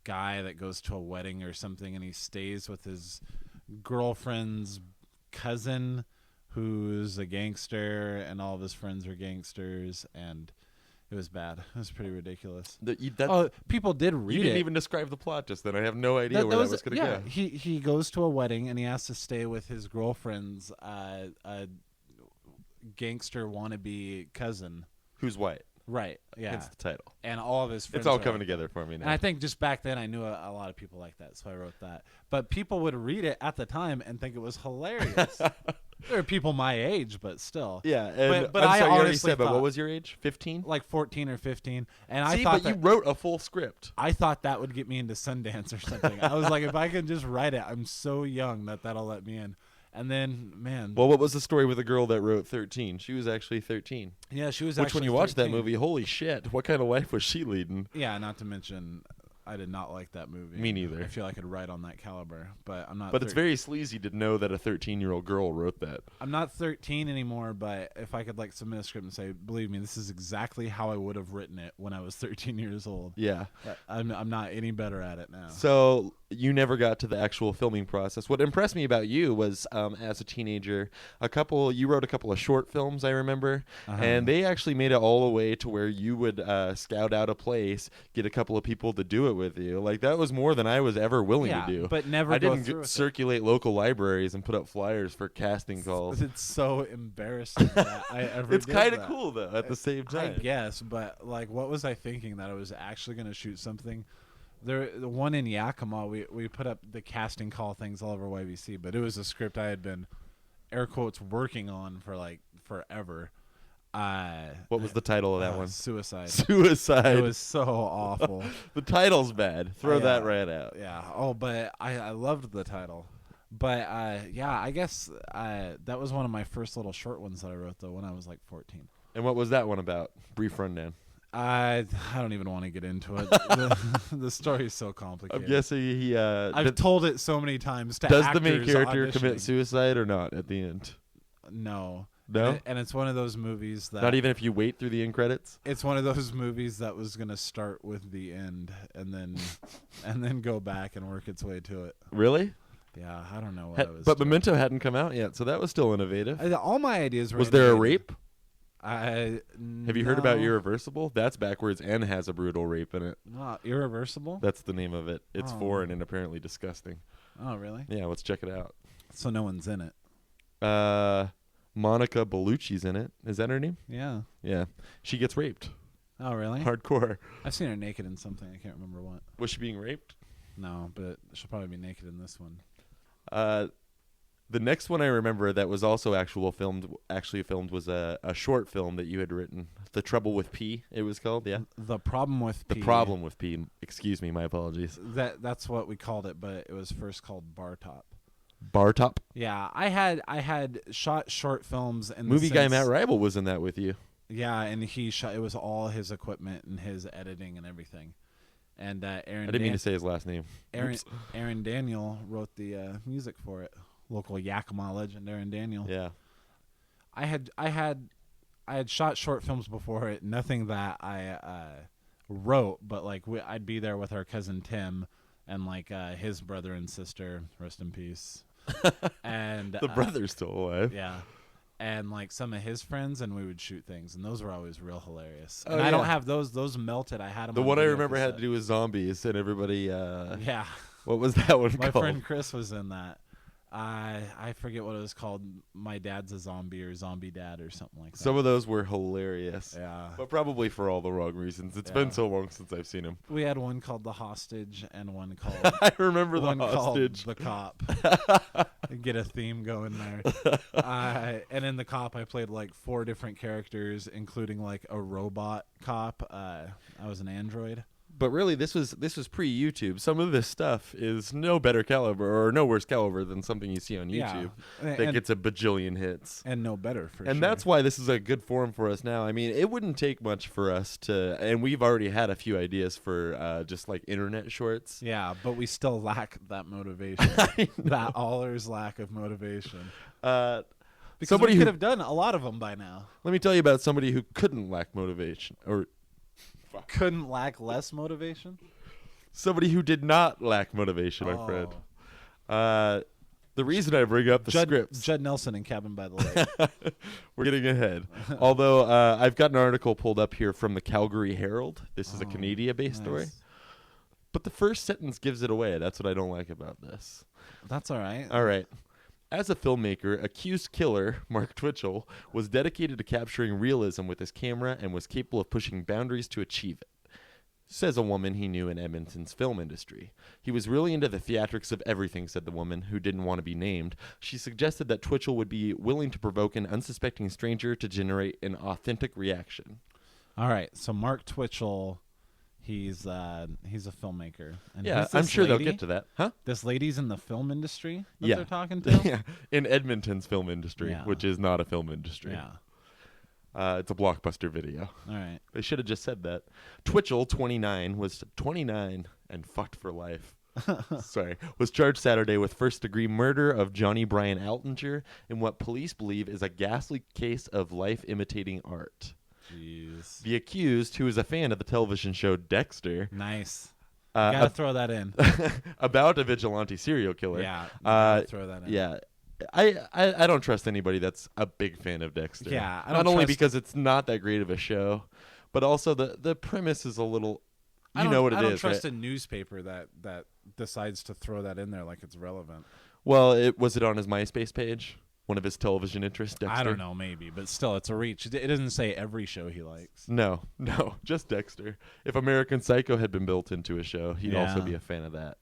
guy that goes to a wedding or something, and he stays with his girlfriend's cousin, who's a gangster, and all of his friends are gangsters, and it was bad. It was pretty ridiculous. People did read it. You didn't even describe the plot just then. I have no idea where that was going to go. He goes to a wedding, and he has to stay with his girlfriend's gangster wannabe cousin, Who's white? Right. Yeah. Hence the title. And all of his friends. It's all are coming like together for me now. And I think just back then I knew a lot of people like that, so I wrote that. But people would read it at the time and think it was hilarious. There are people my age, but still. Yeah, and but I'm I sorry, you already honestly said, but what thought- was your age? 15? Like 14 or 15, and See, I thought but you wrote a full script. I thought that would get me into Sundance or something. I was like, if I can just write it, I'm so young that'll let me in. And then, man. Well, what was the story with the girl that wrote 13? She was actually 13. Yeah, she was. Which, actually when you watch that 13. movie, holy shit, what kind of life was she leading? Yeah, not to mention, I did not like that movie. Me neither. I feel I could write on that caliber, but I'm not. But it's very sleazy to know that a 13-year-old girl wrote that. I'm not 13 anymore, but if I could like submit a script and say, believe me, this is exactly how I would have written it when I was 13 years old. Yeah. I'm not any better at it now. So you never got to the actual filming process. What impressed me about you was, as a teenager, you wrote a couple of short films, I remember, and they actually made it all the way to where you would scout out a place, get a couple of people to do it with you. Like, that was more than I was ever willing to do. But never. I go didn't through with circulate local libraries and put up flyers for casting calls. It's so embarrassing that I ever. It's kind of cool though. At the same time, I guess, but like, what was I thinking that I was actually going to shoot something? The one in Yakima, we put up the casting call things all over YVC, but it was a script I had been, air quotes, working on for like forever. What was the title of that one? Suicide. Suicide. It was so awful. The title's bad. Throw that right out. Yeah. Oh, but I loved the title. But yeah, I guess that was one of my first little short ones that I wrote though when I was like 14. And what was that one about? Brief rundown. I don't even want to get into it. The story is so complicated. I'm guessing he. I've told it so many times to does actors the main character commit auditioning. suicide or not at the end? No. No? And it's one of those movies that. Not even if you wait through the end credits? It's one of those movies that was going to start with the end and then go back and work its way to it. Really? Yeah, I don't know what I was. But doing. Memento hadn't come out yet, so that was still innovative. All my ideas were. Was there a innovative. rape? Have you heard about Irreversible? That's backwards and has a brutal rape in it. Irreversible? That's the name of it. It's foreign and apparently disgusting. Oh, really? Yeah, let's check it out. So no one's in it. Monica Bellucci's in it. Is that her name? Yeah. Yeah. She gets raped. Oh, really? Hardcore. I've seen her naked in something. I can't remember what. Was she being raped? No, but she'll probably be naked in this one. The next one I remember that was also actually filmed was a short film that you had written. The Trouble with P, it was called, yeah? The Problem with P. The Problem with P. Excuse me, my apologies. That's what we called it, but it was first called Bar Top. Bar Top? Yeah, I had shot short films and Movie guy Matt Ribel was in that with you. Yeah, and he shot. It was all his equipment and his editing and everything. And Aaron. I didn't mean to say his last name. Aaron Daniel wrote the music for it. Local Yakima legend, Aaron Daniel. Yeah. I had shot short films before it. Nothing that I wrote, but like I'd be there with our cousin Tim and like his brother and sister. Rest in peace. And the brother's still alive. Yeah. And like some of his friends, and we would shoot things, and those were always real hilarious. Oh, and yeah. I don't have those melted. I had them. The on one I video remember had cassette. to do with zombies, and everybody. Yeah. What was that one My called? friend Chris was in that. I forget what it was called. My Dad's a Zombie or Zombie Dad or something like that. Some of those were hilarious. Yeah. But probably for all the wrong reasons. It's been so long since I've seen him. We had one called The Hostage and one called I remember the one hostage. called The Cop. Get a theme going there. And in The Cop, I played like 4 different characters, including like a robot cop. I was an android. But really, this was pre-YouTube. Some of this stuff is no better caliber or no worse caliber than something you see on YouTube that gets a bajillion hits. And no better, for sure. And that's why this is a good forum for us now. I mean, it wouldn't take much for us to, and we've already had a few ideas for just like internet shorts. Yeah, but we still lack that motivation. That Allers lack of motivation. Because somebody could have done a lot of them by now. Let me tell you about somebody who couldn't lack motivation, or couldn't lack less motivation. Somebody who did not lack motivation, my friend. The reason I bring up the scripts. Judd Nelson in Cabin by the Lake. We're getting ahead. Although I've got an article pulled up here from the Calgary Herald. This is a Canadian-based story. But the first sentence gives it away. That's what I don't like about this. That's all right. All right. As a filmmaker, accused killer Mark Twitchell was dedicated to capturing realism with his camera and was capable of pushing boundaries to achieve it, says a woman he knew in Edmonton's film industry. He was really into the theatrics of everything, said the woman, who didn't want to be named. She suggested that Twitchell would be willing to provoke an unsuspecting stranger to generate an authentic reaction. All right, so Mark Twitchell, he's a filmmaker. And Yeah, I'm sure they'll get to that. Huh? This lady's in the film industry that Yeah. they're talking to? Yeah, in Edmonton's film industry, Yeah. which is not a film industry. Yeah. It's a Blockbuster video. All right. They should have just said that. Twitchell, 29, was 29 and fucked for life. Sorry. Was charged Saturday with first-degree murder of Johnny Brian Altinger in what police believe is a ghastly case of life imitating art. Jeez. The accused, who is a fan of the television show Dexter, Nice. Gotta throw that in. about a vigilante serial killer. Yeah. Gotta throw that in. Yeah. I don't trust anybody that's a big fan of Dexter. Yeah, I not don't only trust- because it's not that great of a show, but also the premise is a little. You know what it is, I don't trust right? a newspaper that decides to throw that in there like it's relevant. Well, was it on his MySpace page? One of his television interests, Dexter? I don't know, maybe, but still, it's a reach. It doesn't say every show he likes. No, just Dexter. If American Psycho had been built into a show, he'd also Yeah. be a fan of that.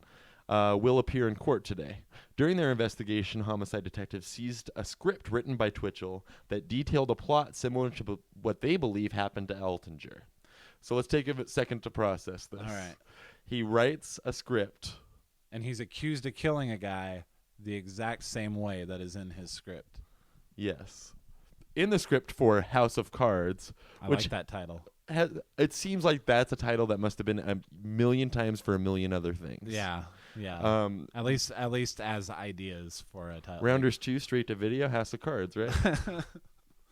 Will appear in court today. During their investigation, homicide detectives seized a script written by Twitchell that detailed a plot similar to what they believe happened to Altinger. So let's take a second to process this. All right. He writes a script. And he's accused of killing a guy the exact same way that is in his script. Yes. In the script for House of Cards, I which like that title. it seems like that's a title that must have been a million times for a million other things. Yeah. At least as ideas for a title. Rounders 2, straight to video, House of Cards, right?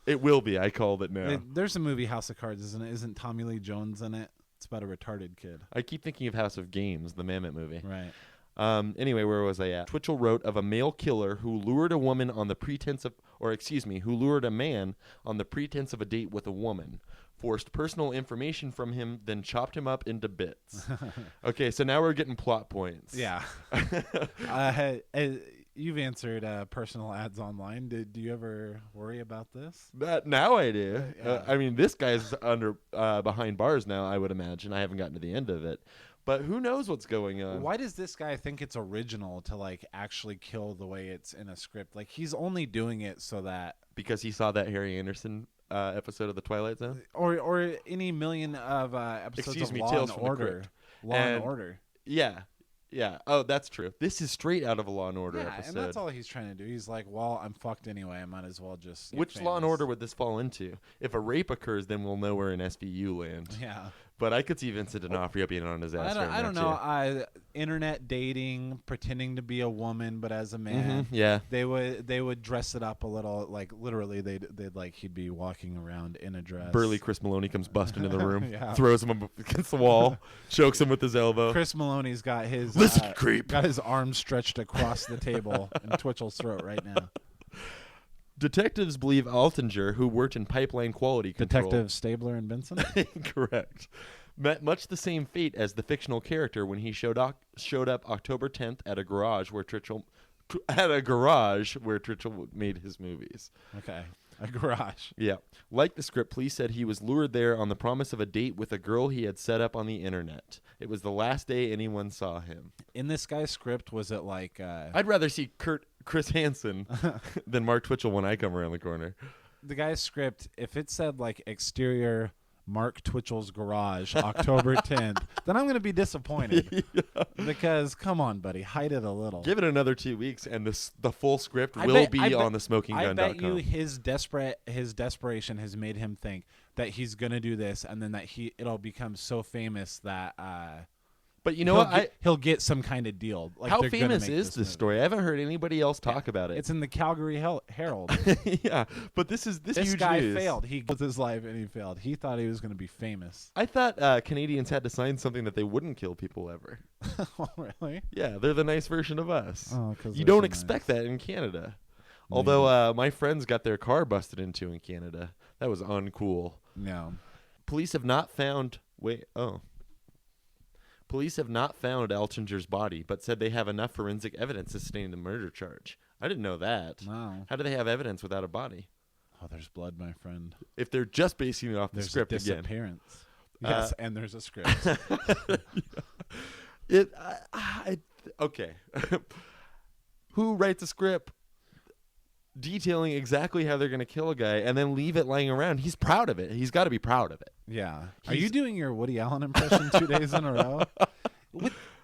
It will be. I called it now. There's a movie, House of Cards, isn't it? Isn't Tommy Lee Jones in it? It's about a retarded kid. I keep thinking of House of Games, the Mammoth movie. Right. Anyway, where was I at? Twitchell wrote of a male killer who lured a woman on the pretense of, who lured a man on the pretense of a date with a woman, forced personal information from him, then chopped him up into bits. Okay, so now we're getting plot points. Yeah. You've answered personal ads online. Do you ever worry about this? Now I do. Yeah. I mean, this guy's under behind bars now, I would imagine. I haven't gotten to the end of it. But who knows what's going on? Why does this guy think it's original to like actually kill the way it's in a script? Like he's only doing it so that Because he saw that Harry Anderson episode of The Twilight Zone? or any million of episodes of Law Tales and from the Order. Crypt. Law and Order. Yeah. Yeah. Oh, that's true. This is straight out of a Law and Order Yeah, episode. and that's all he's trying to do. He's like, well, I'm fucked anyway. I might as well just. Which Law and Order would this fall into? If a rape occurs, then we'll know we're in SVU land. Yeah. But I could see Vincent D'Onofrio being on his ass. I don't know. Internet dating, pretending to be a woman, but as a man. Yeah. They would dress it up a little, like literally they'd like he'd be walking around in a dress. Burly Chris Maloney comes busting into the room, Yeah. throws him up against the wall, chokes him with his elbow. Chris Maloney's got his Listen, creep. got his arms stretched across the table in Twitchell's throat right now. Detectives believe Altinger, who worked in pipeline quality control, Detective Stabler and Benson. correct, met much the same fate as the fictional character when he showed up October 10th at a garage where Twitchell made his movies. Okay, a garage. Yeah. Like the script, police said he was lured there on the promise of a date with a girl he had set up on the internet. It was the last day anyone saw him. In this guy's script, was it like? I'd rather see Chris Hansen than Mark Twitchell when I come around the corner. The guy's script, if it said like exterior Mark Twitchell's garage, October 10th, then I'm going to be disappointed. Yeah. Because, come on, buddy, hide it a little. Give it another 2 weeks, and the full script I will bet- be I bet- on the smokinggun.com. I bet you his desperation has made him think that he's going to do this, and then that it'll become so famous that But you know what? he'll get some kind of deal. Like How they're gonna famous make is this movie. story? I haven't heard anybody else talk about it. It's in the Calgary Herald. Yeah, but this This huge guy news. failed. He lived his life and he failed. He thought he was going to be famous. I thought Canadians had to sign something that they wouldn't kill people ever. Oh, really? Yeah, they're the nice version of us. Oh, 'cause You they're don't so expect nice. that in Canada. Maybe. Although my friends got their car busted into in Canada. That was uncool. No. Police have not found Police have not found Altinger's body, but said they have enough forensic evidence to sustain the murder charge. I didn't know that. No. How do they have evidence without a body? Oh, there's blood, my friend. If they're just basing it off the script There's again. disappearance. Yes, and there's a script. Okay. Who writes a script detailing exactly how they're going to kill a guy and then leave it lying around? He's proud of it. He's got to be proud of it. Yeah. Are you doing your Woody Allen impression 2 days in a row?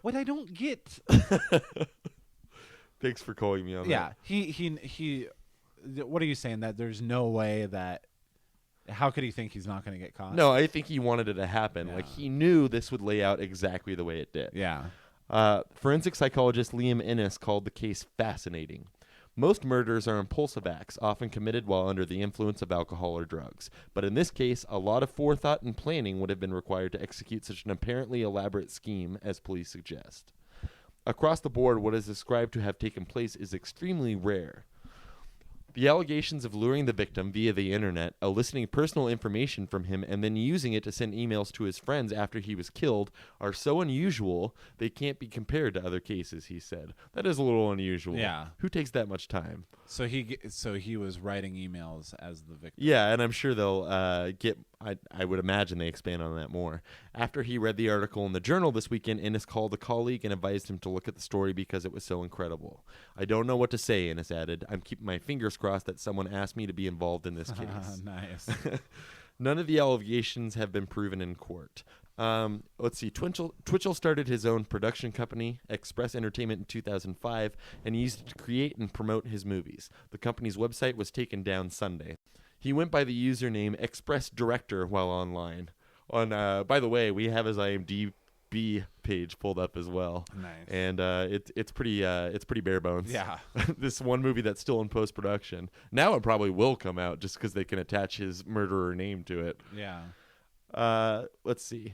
What I don't get. Thanks for calling me on that. Yeah. He. What are you saying? That there's no way that. How could he think he's not going to get caught? No, I think he wanted it to happen. Yeah. Like, he knew this would lay out exactly the way it did. Yeah. Forensic psychologist Liam Innes called the case fascinating. Most murders are impulsive acts, often committed while under the influence of alcohol or drugs. But in this case, a lot of forethought and planning would have been required to execute such an apparently elaborate scheme as police suggest. Across the board, what is described to have taken place is extremely rare. The allegations of luring the victim via the internet, eliciting personal information from him, and then using it to send emails to his friends after he was killed are so unusual they can't be compared to other cases, he said. That is a little unusual. Yeah. Who takes that much time? So he was writing emails as the victim. Yeah, and I'm sure they'll get... I would imagine they expand on that more. After he read the article in the Journal this weekend, Innes called a colleague and advised him to look at the story because it was so incredible. I don't know what to say, Innes added. I'm keeping my fingers crossed that someone asked me to be involved in this case. Nice. None of the allegations have been proven in court. Let's see. Twitchell started his own production company, Express Entertainment, in 2005, and he used it to create and promote his movies. The company's website was taken down Sunday. He went by the username Express Director while online. By the way, we have his IMDb page pulled up as well. Nice. And it's pretty bare bones. Yeah. This one movie that's still in post production. Now it probably will come out just because they can attach his murderer name to it. Yeah. Let's see.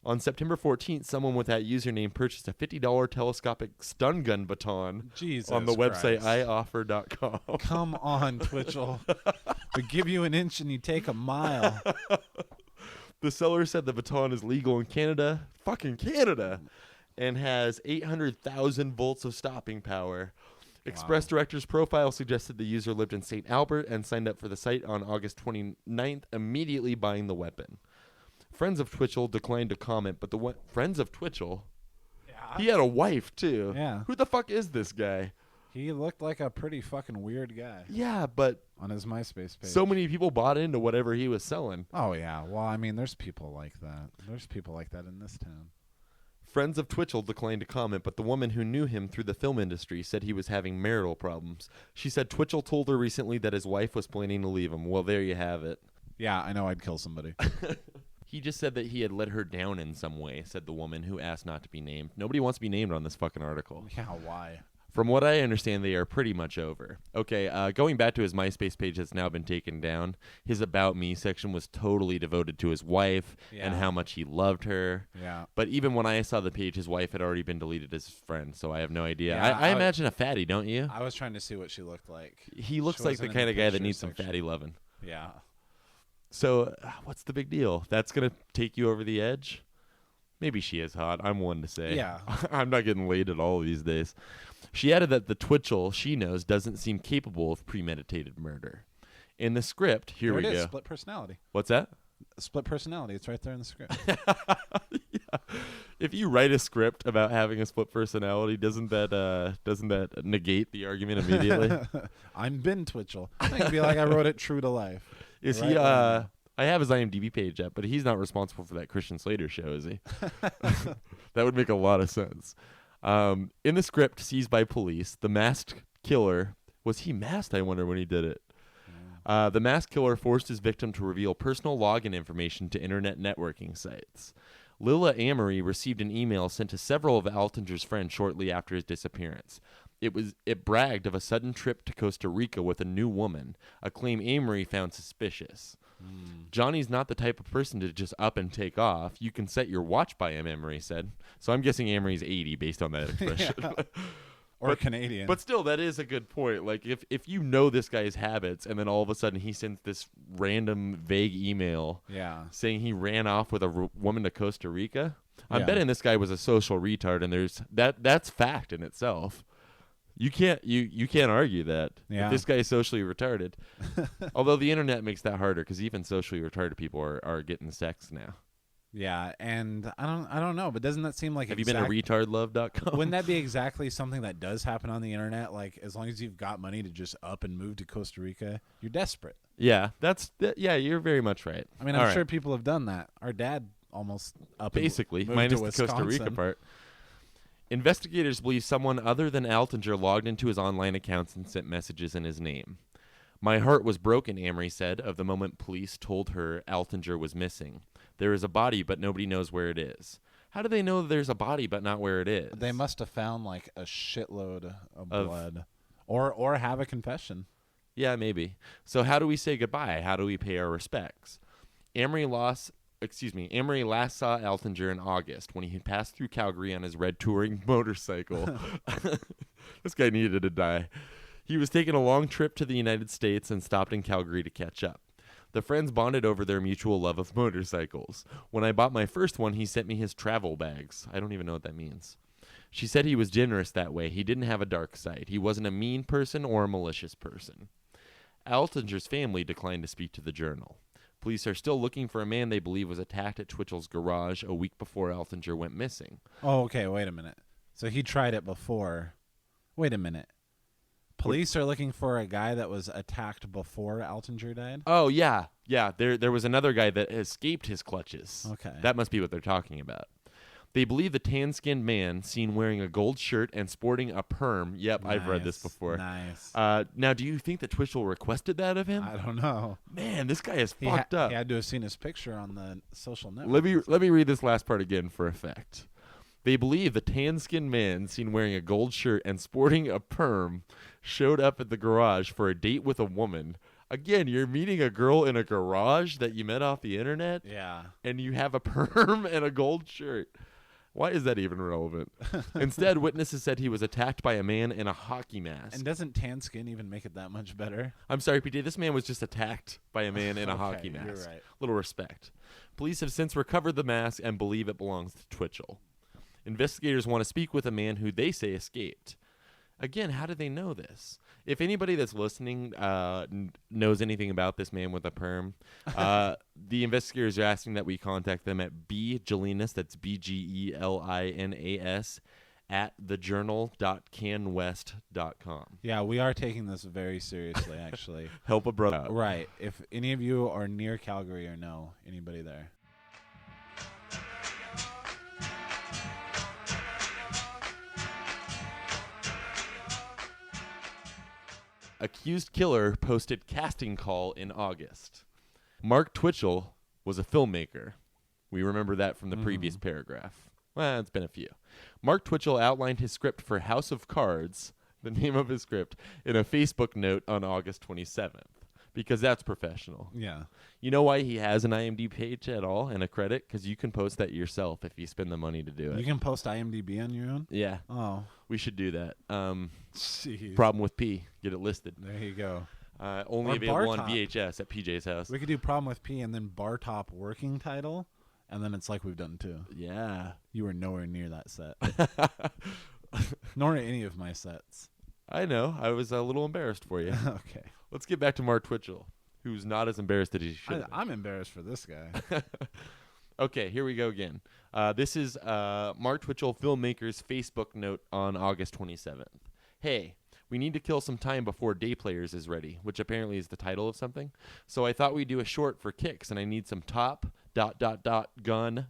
On September 14th, someone with that username purchased a $50 telescopic stun gun baton on the website ioffer.com. Come on, Twitchell. We give you an inch and you take a mile. The seller said the baton is legal in Canada, fucking Canada, and has 800,000 volts of stopping power. Express Director's profile suggested the user lived in St. Albert and signed up for the site on August 29th, immediately buying the weapon. Friends of Twitchell declined to comment, but friends of Twitchell, he had a wife too. Yeah. Who the fuck is this guy? He looked like a pretty fucking weird guy. Yeah, but on his MySpace page. So many people bought into whatever he was selling. Oh yeah. Well, I mean, there's people like that. There's people like that in this town. Friends of Twitchell declined to comment, but the woman who knew him through the film industry said he was having marital problems. She said Twitchell told her recently that his wife was planning to leave him. Well, there you have it. Yeah, I know I'd kill somebody. He just said that he had let her down in some way, said the woman who asked not to be named. Nobody wants to be named on this fucking article. Yeah, why? From what I understand, they are pretty much over. Okay, going back to his MySpace page that's now been taken down, his About Me section was totally devoted to his wife and how much he loved her. Yeah. But even when I saw the page, his wife had already been deleted as his friend, so I have no idea. Yeah, I imagine a fatty, don't you? I was trying to see what she looked like. He looks like the kind of guy that needs some fatty loving. Yeah. So, what's the big deal? That's going to take you over the edge? Maybe she is hot. I'm one to say. Yeah. I'm not getting laid at all these days. She added that the Twitchell she knows doesn't seem capable of premeditated murder. In the script, here we go. Split personality. What's that? Split personality. It's right there in the script. Yeah. If you write a script about having a split personality, doesn't that negate the argument immediately? I'm Ben Twitchell. I can be like, I wrote it true to life. Is he? I have his IMDb page up, but he's not responsible for that Christian Slater show, is he? That would make a lot of sense. In the script, seized by police, the masked killer was he masked? I wonder when he did it. The masked killer forced his victim to reveal personal login information to internet networking sites. Lila Amory received an email sent to several of Altinger's friends shortly after his disappearance. It bragged of a sudden trip to Costa Rica with a new woman, a claim Amory found suspicious. Johnny's not the type of person to just up and take off. You can set your watch by him, Amory said. So I'm guessing Amory's 80 based on that expression. Or Canadian. But still, that is a good point. Like, if you know this guy's habits and then all of a sudden he sends this random vague email saying he ran off with a woman to Costa Rica, I'm betting this guy was a social retard, and that's fact in itself. You can't argue that. Yeah. If this guy is socially retarded. Although the internet makes that harder because even socially retarded people are getting sex now. Yeah, and I don't know, but doesn't that seem like Have you been to retardlove.com? Wouldn't that be exactly something that does happen on the internet? Like, as long as you've got money to just up and move to Costa Rica, you're desperate. Yeah, yeah, you're very much right. I mean, I'm sure people have done that. Our dad almost basically moved minus to the Costa Rica part. Investigators believe someone other than Altinger logged into his online accounts and sent messages in his name. My heart was broken, Amory said, of the moment police told her Altinger was missing. There is a body, but nobody knows where it is. How do they know there's a body, but not where it is? They must have found like a shitload of blood, or have a confession. Yeah, maybe. So how do we say goodbye? How do we pay our respects? Amory last saw Altinger in August when he had passed through Calgary on his red touring motorcycle. This guy needed to die. He was taking a long trip to the United States and stopped in Calgary to catch up. The friends bonded over their mutual love of motorcycles. When I bought my first one, he sent me his travel bags. I don't even know what that means. She said he was generous that way. He didn't have a dark side. He wasn't a mean person or a malicious person. Altinger's family declined to speak to the Journal. Police are still looking for a man they believe was attacked at Twitchell's garage a week before Altinger went missing. Oh, okay. Wait a minute. So he tried it before. Wait a minute. Police are looking for a guy that was attacked before Altinger died? Oh, yeah. Yeah, there was another guy that escaped his clutches. Okay. That must be what they're talking about. They believe the tan-skinned man seen wearing a gold shirt and sporting a perm. Yep, Nice. I've read this before. Nice. Now, do you think that Twitchell requested that of him? I don't know. Man, this guy is fucked up. He had to have seen his picture on the social network. Let me read this last part again for effect. They believe the tan-skinned man seen wearing a gold shirt and sporting a perm showed up at the garage for a date with a woman. Again, you're meeting a girl in a garage that you met off the internet? Yeah. And you have a perm and a gold shirt. Why is that even relevant? Instead, witnesses said he was attacked by a man in a hockey mask. And doesn't tan skin even make it that much better? I'm sorry, PJ. This man was just attacked by a man in a hockey mask. You're right. Little respect. Police have since recovered the mask and believe it belongs to Twitchell. Investigators want to speak with a man who they say escaped. Again, how do they know this? If anybody that's listening knows anything about this man with a perm, the investigators are asking that we contact them at bgelinas, that's BGELINAS, at thejournal.canwest.com. Yeah, we are taking this very seriously, actually. Help a brother out. Right. If any of you are near Calgary or know anybody there. Accused killer posted casting call in August. Mark Twitchell was a filmmaker. We remember that from the previous paragraph. Well, it's been a few. Mark Twitchell outlined his script for House of Cards, the name of his script, in a Facebook note on August 27th. Because that's professional. Yeah. You know why he has an IMDb page at all and a credit? Because you can post that yourself if you spend the money to do it. You can post IMDb on your own? Yeah. Oh. We should do that. Jeez. Problem with P. Get it listed. There you go. Only Or available on Bar Top. VHS at PJ's house. We could do Problem with P and then Bar Top working title, and then it's like we've done two. Yeah. You were nowhere near that set. Nor any of my sets. I know. I was a little embarrassed for you. Okay. Let's get back to Mark Twitchell, who's not as embarrassed as he should. I'm embarrassed for this guy. Okay, here we go again. This is Mark Twitchell, filmmaker's Facebook note on August 27th. Hey, we need to kill some time before Day Players is ready, which apparently is the title of something. So I thought we'd do a short for kicks, and I need some top ... gun ...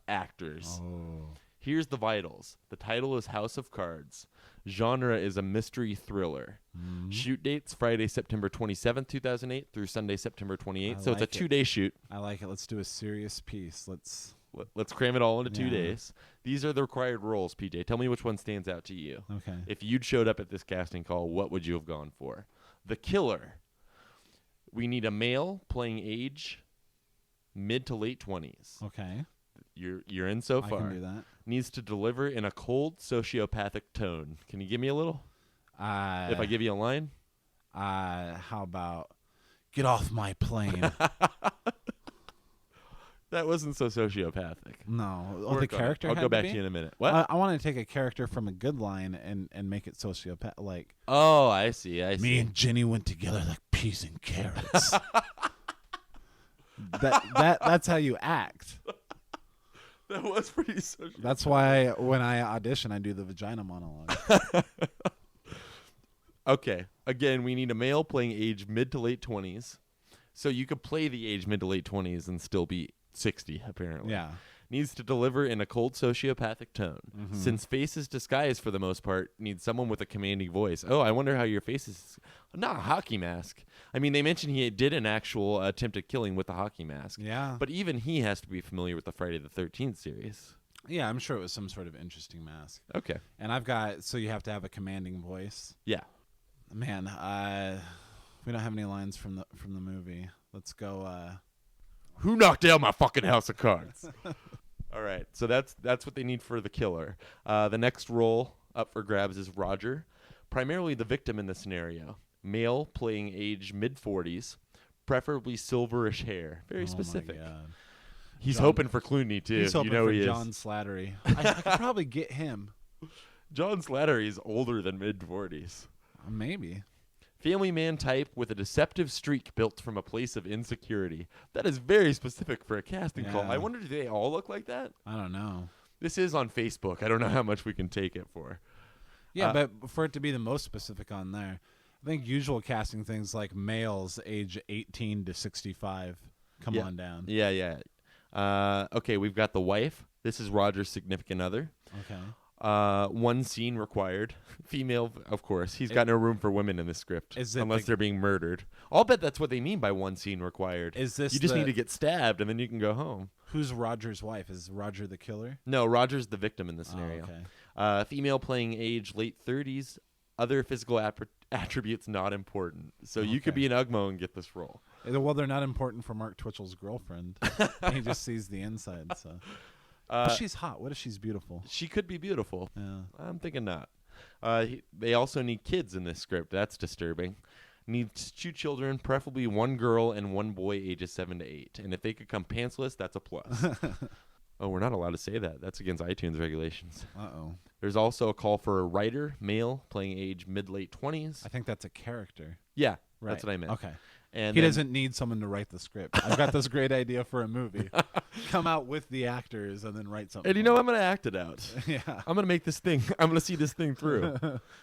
actors. Oh. Here's the vitals. The title is House of Cards. Genre is a mystery thriller. Mm-hmm. Shoot dates Friday, September 27th, 2008 through Sunday, September 28th. So it's a like it. 2-day shoot. I like it. Let's do a serious piece. Let's cram it all into 2 Yeah. days. These are the required roles, PJ. Tell me which one stands out to you. Okay. If you'd showed up at this casting call, what would you have gone for? The killer. We need a male playing age mid to late 20s. Okay. You're in so far. I can do that. Needs to deliver in a cold, sociopathic tone. Can you give me a little? If I give you a line? How about get off my plane? That wasn't so sociopathic. No, Work the on it. character. I'll had go to back be? to you in a minute. What? I want to take a character from a good line and make it sociopath. Like, Oh, I see. me and Jenny went together like peas and carrots. That's how you act. That was pretty sociopathic. That's why when I audition, I do the vagina monologue. Okay. Again, we need a male playing age mid to late 20s. So you could play the age mid to late 20s and still be 60, apparently. Yeah. Needs to deliver in a cold sociopathic tone. Mm-hmm. Since face is disguised for the most part, needs someone with a commanding voice. Oh, I wonder how your face is. Not a hockey mask. I mean, they mentioned he did an actual attempted killing with the hockey mask. Yeah. But even he has to be familiar with the Friday the 13th series. Yeah, I'm sure it was some sort of interesting mask. Okay. And so you have to have a commanding voice. Yeah. Man, we don't have any lines from the movie. Let's go. Who knocked down my fucking house of cards? All right, so that's what they need for the killer. The next role up for grabs is Roger, primarily the victim in the scenario. Male, playing age mid-40s, preferably silverish hair. Very specific. My God. He's hoping for Clooney too. He's hoping for he John Slattery. I could probably get him. John Slattery is older than mid-40s. Maybe. Family man type with a deceptive streak built from a place of insecurity. That is very specific for a casting call. I wonder, do they all look like that? I don't know. This is on Facebook. I don't know how much we can take it for. Yeah, but for it to be the most specific on there, I think usual casting things like males age 18 to 65 come on down. Yeah. Okay, we've got the wife. This is Roger's significant other. Okay. One scene required. Female, of course. He's got no room for women in the script unless they're being murdered. I'll bet that's what they mean by one scene required. Is this you just need to get stabbed and then you can go home. Who's Roger's wife? Is Roger the killer? No, Roger's the victim in the scenario. Oh, okay. Female playing age late 30s. Other physical attributes not important. So you could be an Ugmo and get this role. Well, they're not important for Mark Twitchell's girlfriend. He just sees the inside. So. But she's hot. What if she's beautiful? She could be beautiful. Yeah. I'm thinking not. They also need kids in this script. That's disturbing. Needs 2 children, preferably 1 girl and 1 boy ages 7 to 8. And if they could come pantsless, that's a plus. Oh, we're not allowed to say that. That's against iTunes regulations. Uh-oh. There's also a call for a writer, male, playing age mid-late 20s. I think that's a character. Yeah, right. That's what I meant. Okay. And he doesn't need someone to write the script. I've got this great idea for a movie. Come out with the actors and then write something. And I'm going to act it out. Yeah. I'm going to make this thing. I'm going to see this thing through.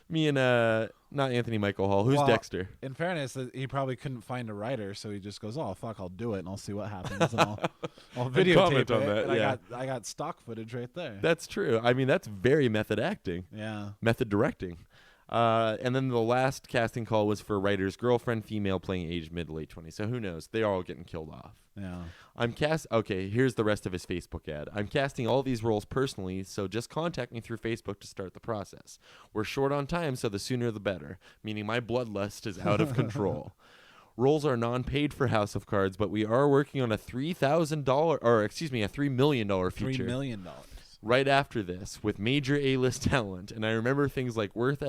Me and, not Anthony Michael Hall. Who's Dexter? In fairness, he probably couldn't find a writer, so he just goes, oh, fuck, I'll do it, and I'll see what happens. And I'll videotape it. On that, and I got stock footage right there. That's true. I mean, that's very method acting. Yeah. Method directing. And then the last casting call was for writer's girlfriend, female, playing age mid-late 20s. So who knows? They're all getting killed off. Yeah. Okay, here's the rest of his Facebook ad. I'm casting all these roles personally, so just contact me through Facebook to start the process. We're short on time, so the sooner the better, meaning my bloodlust is out of control. Roles are non-paid for House of Cards, but we are working on a $3 million feature. $3 million. Right after this, with major A-list talent, and I remember things like worth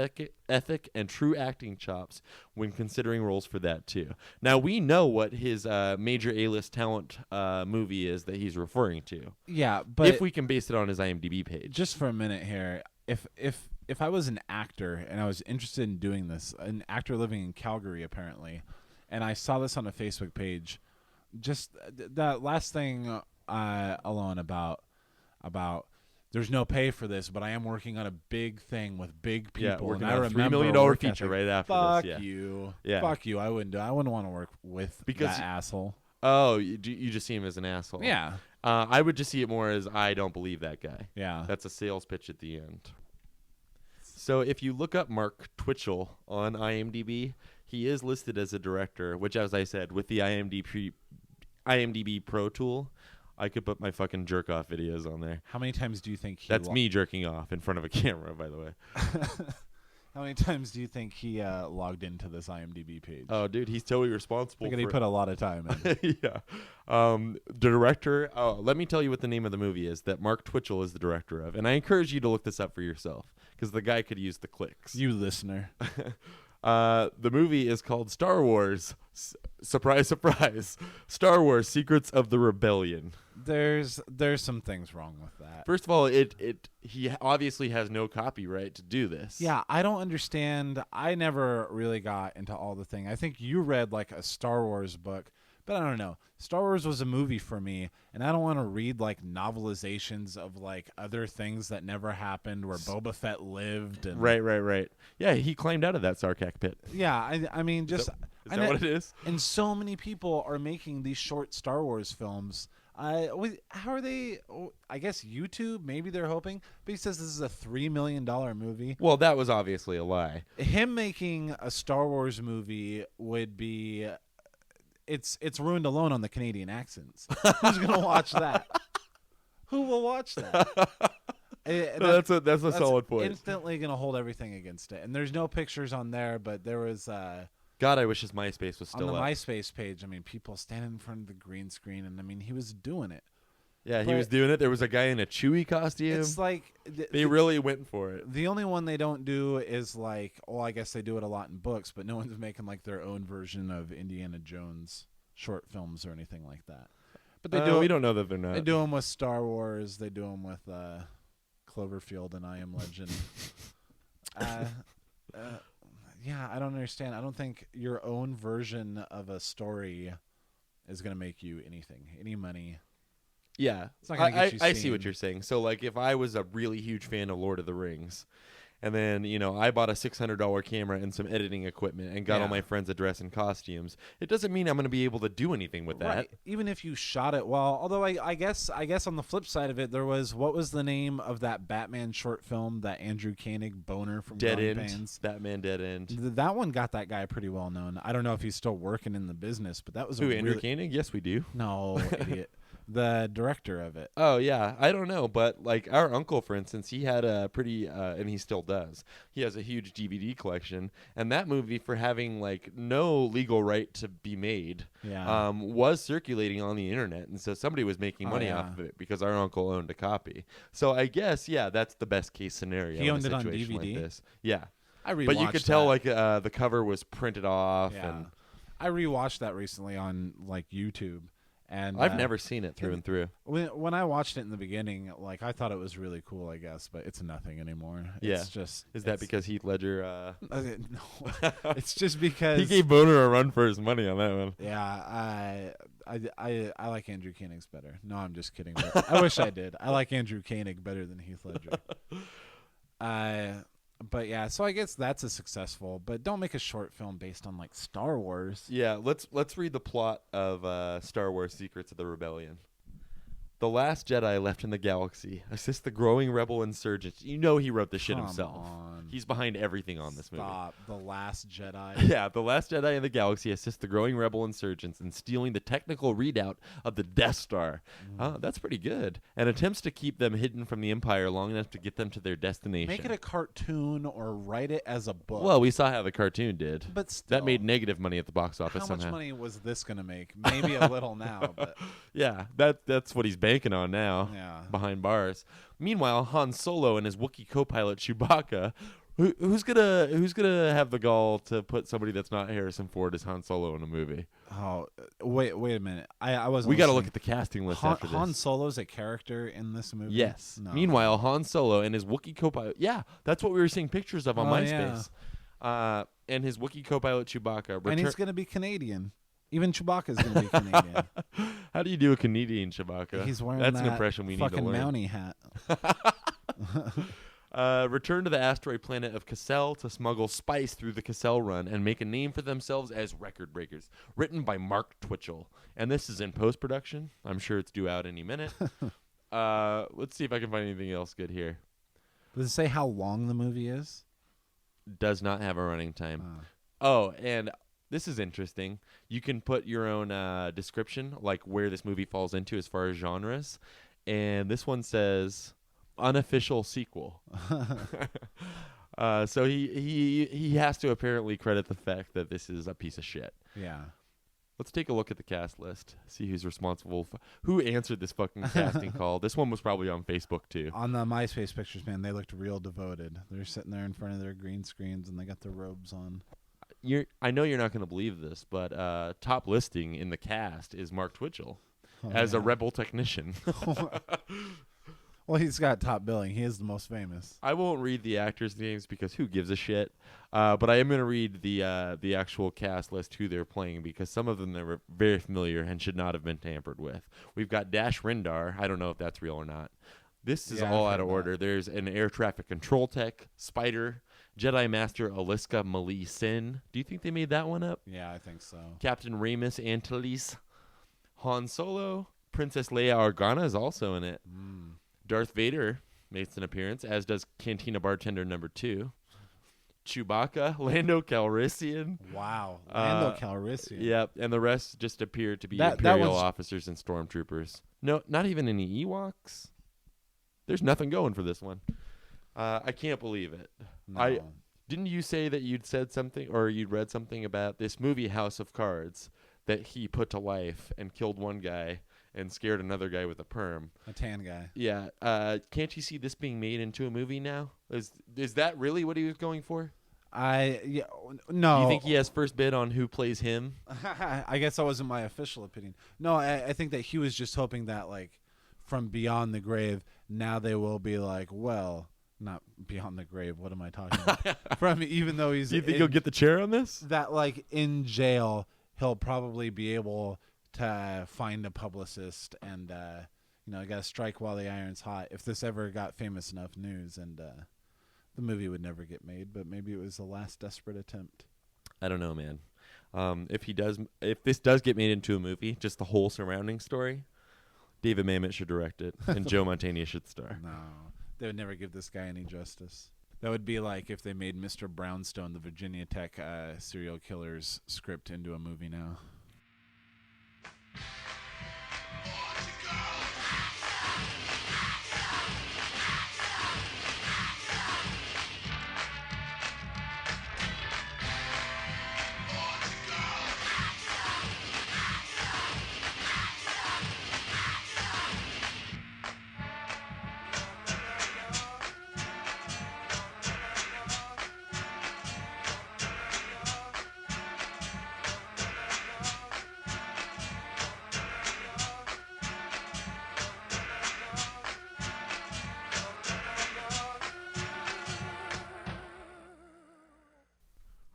ethic and true acting chops when considering roles for that too. Now we know what his major A-list talent movie is that he's referring to. Yeah, but if we can base it on his IMDb page. Just for a minute here, if I was an actor and I was interested in doing this, an actor living in Calgary apparently, and I saw this on a Facebook page, just that last thing alone about there's no pay for this, but I am working on a big thing with big people. Yeah, working and on I a $3 remember million feature right after Fuck this. Yeah. you. Yeah. Fuck you. I wouldn't want to work with that asshole. Oh, you just see him as an asshole. Yeah. I would just see it more as I don't believe that guy. Yeah. That's a sales pitch at the end. So if you look up Mark Twitchell on IMDb, he is listed as a director, which, as I said, with the IMDb Pro tool, I could put my fucking jerk off videos on there. How many times do you think That's me jerking off in front of a camera, by the way. How many times do you think he logged into this IMDb page? Oh, dude, he's totally responsible. He put a lot of time in. Yeah. The director, let me tell you what the name of the movie is that Mark Twitchell is the director of. And I encourage you to look this up for yourself because the guy could use the clicks. You listener. The movie is called Star Wars. Surprise, surprise. Star Wars Secrets of the Rebellion. There's some things wrong with that. First of all, he obviously has no copyright to do this. Yeah, I don't understand. I never really got into all the thing. I think you read like a Star Wars book, but I don't know. Star Wars was a movie for me, and I don't want to read like novelizations of like other things that never happened where Boba Fett lived. And, Right. Yeah, he climbed out of that Sarkak pit. Yeah, I mean, just Is that what it is? And so many people are making these short Star Wars films. How are they? I guess YouTube. Maybe they're hoping. But he says this is a $3 million movie. Well, that was obviously a lie. Him making a Star Wars movie would be. It's ruined alone on the Canadian accents. Who's gonna watch that? Who will watch that? That's a solid point. Instantly gonna hold everything against it. And there's no pictures on there, but there was. God, I wish his MySpace was still on the up. MySpace page. I mean, people standing in front of the green screen, and I mean, he was doing it. Yeah, he was doing it. There was a guy in a Chewie costume. It's like they really went for it. The only one they don't do is like, I guess they do it a lot in books, but no one's making like their own version of Indiana Jones short films or anything like that. But they do. We don't know that they're not. They do them with Star Wars. They do them with Cloverfield and I Am Legend. Yeah, I don't understand. I don't think your own version of a story is going to make you any money. Yeah, it's not gonna get you I seen. see what you're saying. So, like, if I was a really huge fan of Lord of the Rings, and then, I bought a $600 camera and some editing equipment and got all my friends a dress and costumes, it doesn't mean I'm going to be able to do anything with that. Right. Even if you shot it well. Although I guess on the flip side of it, there was, what was the name of that Batman short film that Andrew Koenig, Boner from Dead Growing End. Pains? Batman Dead End. That one got that guy pretty well known. I don't know if he's still working in the business, but that was Andrew Koenig? Yes, we do. No, idiot. The director of it. Oh, yeah. I don't know. But, like, our uncle, for instance, he had a pretty, and he still does, he has a huge DVD collection. And that movie, for having, like, no legal right to be made, was circulating on the internet. And so somebody was making money off of it because our uncle owned a copy. So I guess, that's the best case scenario. He owned in it a on situation DVD? like this. Yeah. I rewatched But you could tell, that. like, the cover was printed off. Yeah. And I rewatched that recently on, like, YouTube. And I've never seen it through and through. When I watched it in the beginning, like, I thought it was really cool, I guess, but it's nothing anymore. It's just Is that because Heath Ledger? No, it's just because he gave Boner a run for his money on that one. Yeah, I like Andrew Koenig's better. No, I'm just kidding. But I wish I did. I like Andrew Koenig better than Heath Ledger. But yeah, so I guess that's a successful. But don't make a short film based on like Star Wars. Yeah, let's read the plot of Star Wars: Secrets of the Rebellion. The last Jedi left in the galaxy assist the growing rebel insurgents. He wrote the shit himself. On. He's behind everything on this movie. Stop. The Last Jedi. Yeah, the last Jedi in the galaxy assist the growing rebel insurgents in stealing the technical readout of the Death Star. That's pretty good. And attempts to keep them hidden from the Empire long enough to get them to their destination. Make it a cartoon or write it as a book. Well, we saw how the cartoon did. But still, that made negative money at the box office how somehow. much money was this going to make? Maybe a little now, but yeah, that's what he's banking on now. Yeah. Behind bars. Meanwhile, Han Solo and his Wookiee co-pilot Chewbacca, who's gonna have the gall to put somebody that's not Harrison Ford as Han Solo in a movie? Oh, wait a minute. I wasn't. We got to listening. look at the casting list after this. Han Solo's a character in this movie. Yes. No. Meanwhile, Han Solo and his Wookiee co-pilot. Yeah, that's what we were seeing pictures of on MySpace. Yeah. And his Wookiee co-pilot Chewbacca. And he's gonna be Canadian. Even Chewbacca's gonna be Canadian. How do you do a Canadian Chewbacca? He's wearing That's that an impression we need to fucking learn. Mountie hat. Return to the asteroid planet of Cassell to smuggle spice through the Cassell Run and make a name for themselves as record breakers. Written by Mark Twitchell. And this is in post-production. I'm sure it's due out any minute. Let's see if I can find anything else good here. Does it say how long the movie is? Does not have a running time. Oh, and this is interesting. You can put your own description, like where this movie falls into as far as genres. And this one says unofficial sequel. So he has to apparently credit the fact that this is a piece of shit. Yeah. Let's take a look at the cast list. See who's responsible. Who answered this fucking casting call? This one was probably on Facebook too. On the MySpace pictures, man, they looked real devoted. They're sitting there in front of their green screens and they got their robes on. I know you're not going to believe this, but top listing in the cast is Mark Twitchell. as a rebel technician. Well, he's got top billing. He is the most famous. I won't read the actors' names because who gives a shit? But I am going to read the actual cast list, who they're playing, because some of them are very familiar and should not have been tampered with. We've got Dash Rendar. I don't know if that's real or not. This is all out of order. There's an air traffic control tech, Spider, Jedi Master Aliska Malee Sin. Do you think they made that one up? Yeah, I think so. Captain Ramus Antilles, Han Solo, Princess Leia Organa is also in it. Darth Vader makes an appearance, as does Cantina Bartender number 2. Chewbacca, Lando Calrissian. Wow, Lando Calrissian. Yep, and the rest just appear to be Imperial officers and stormtroopers. No, not even any Ewoks. There's nothing going for this one. I can't believe it. No. Didn't you say that you'd said something, or you'd read something about this movie House of Cards that he put to life and killed one guy and scared another guy with a perm? A tan guy. Yeah. Can't you see this being made into a movie now? Is that really what he was going for? No. You think he has first bid on who plays him? I guess that wasn't my official opinion. No, I think that he was just hoping that, like, from beyond the grave, now they will be like, well, not beyond the grave. What am I talking about? Even though he's. Do you think he'll get the chair on this? That, like, in jail, he'll probably be able to find a publicist and, got to strike while the iron's hot. If this ever got famous enough news, and the movie would never get made, but maybe it was the last desperate attempt. I don't know, man. If this does get made into a movie, just the whole surrounding story, David Mamet should direct it, and Joe Mantegna should star. No, they would never give this guy any justice. That would be like if they made Mr. Brownstone, the Virginia Tech serial killer's script, into a movie now.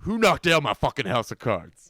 Who knocked down my fucking House of Cards?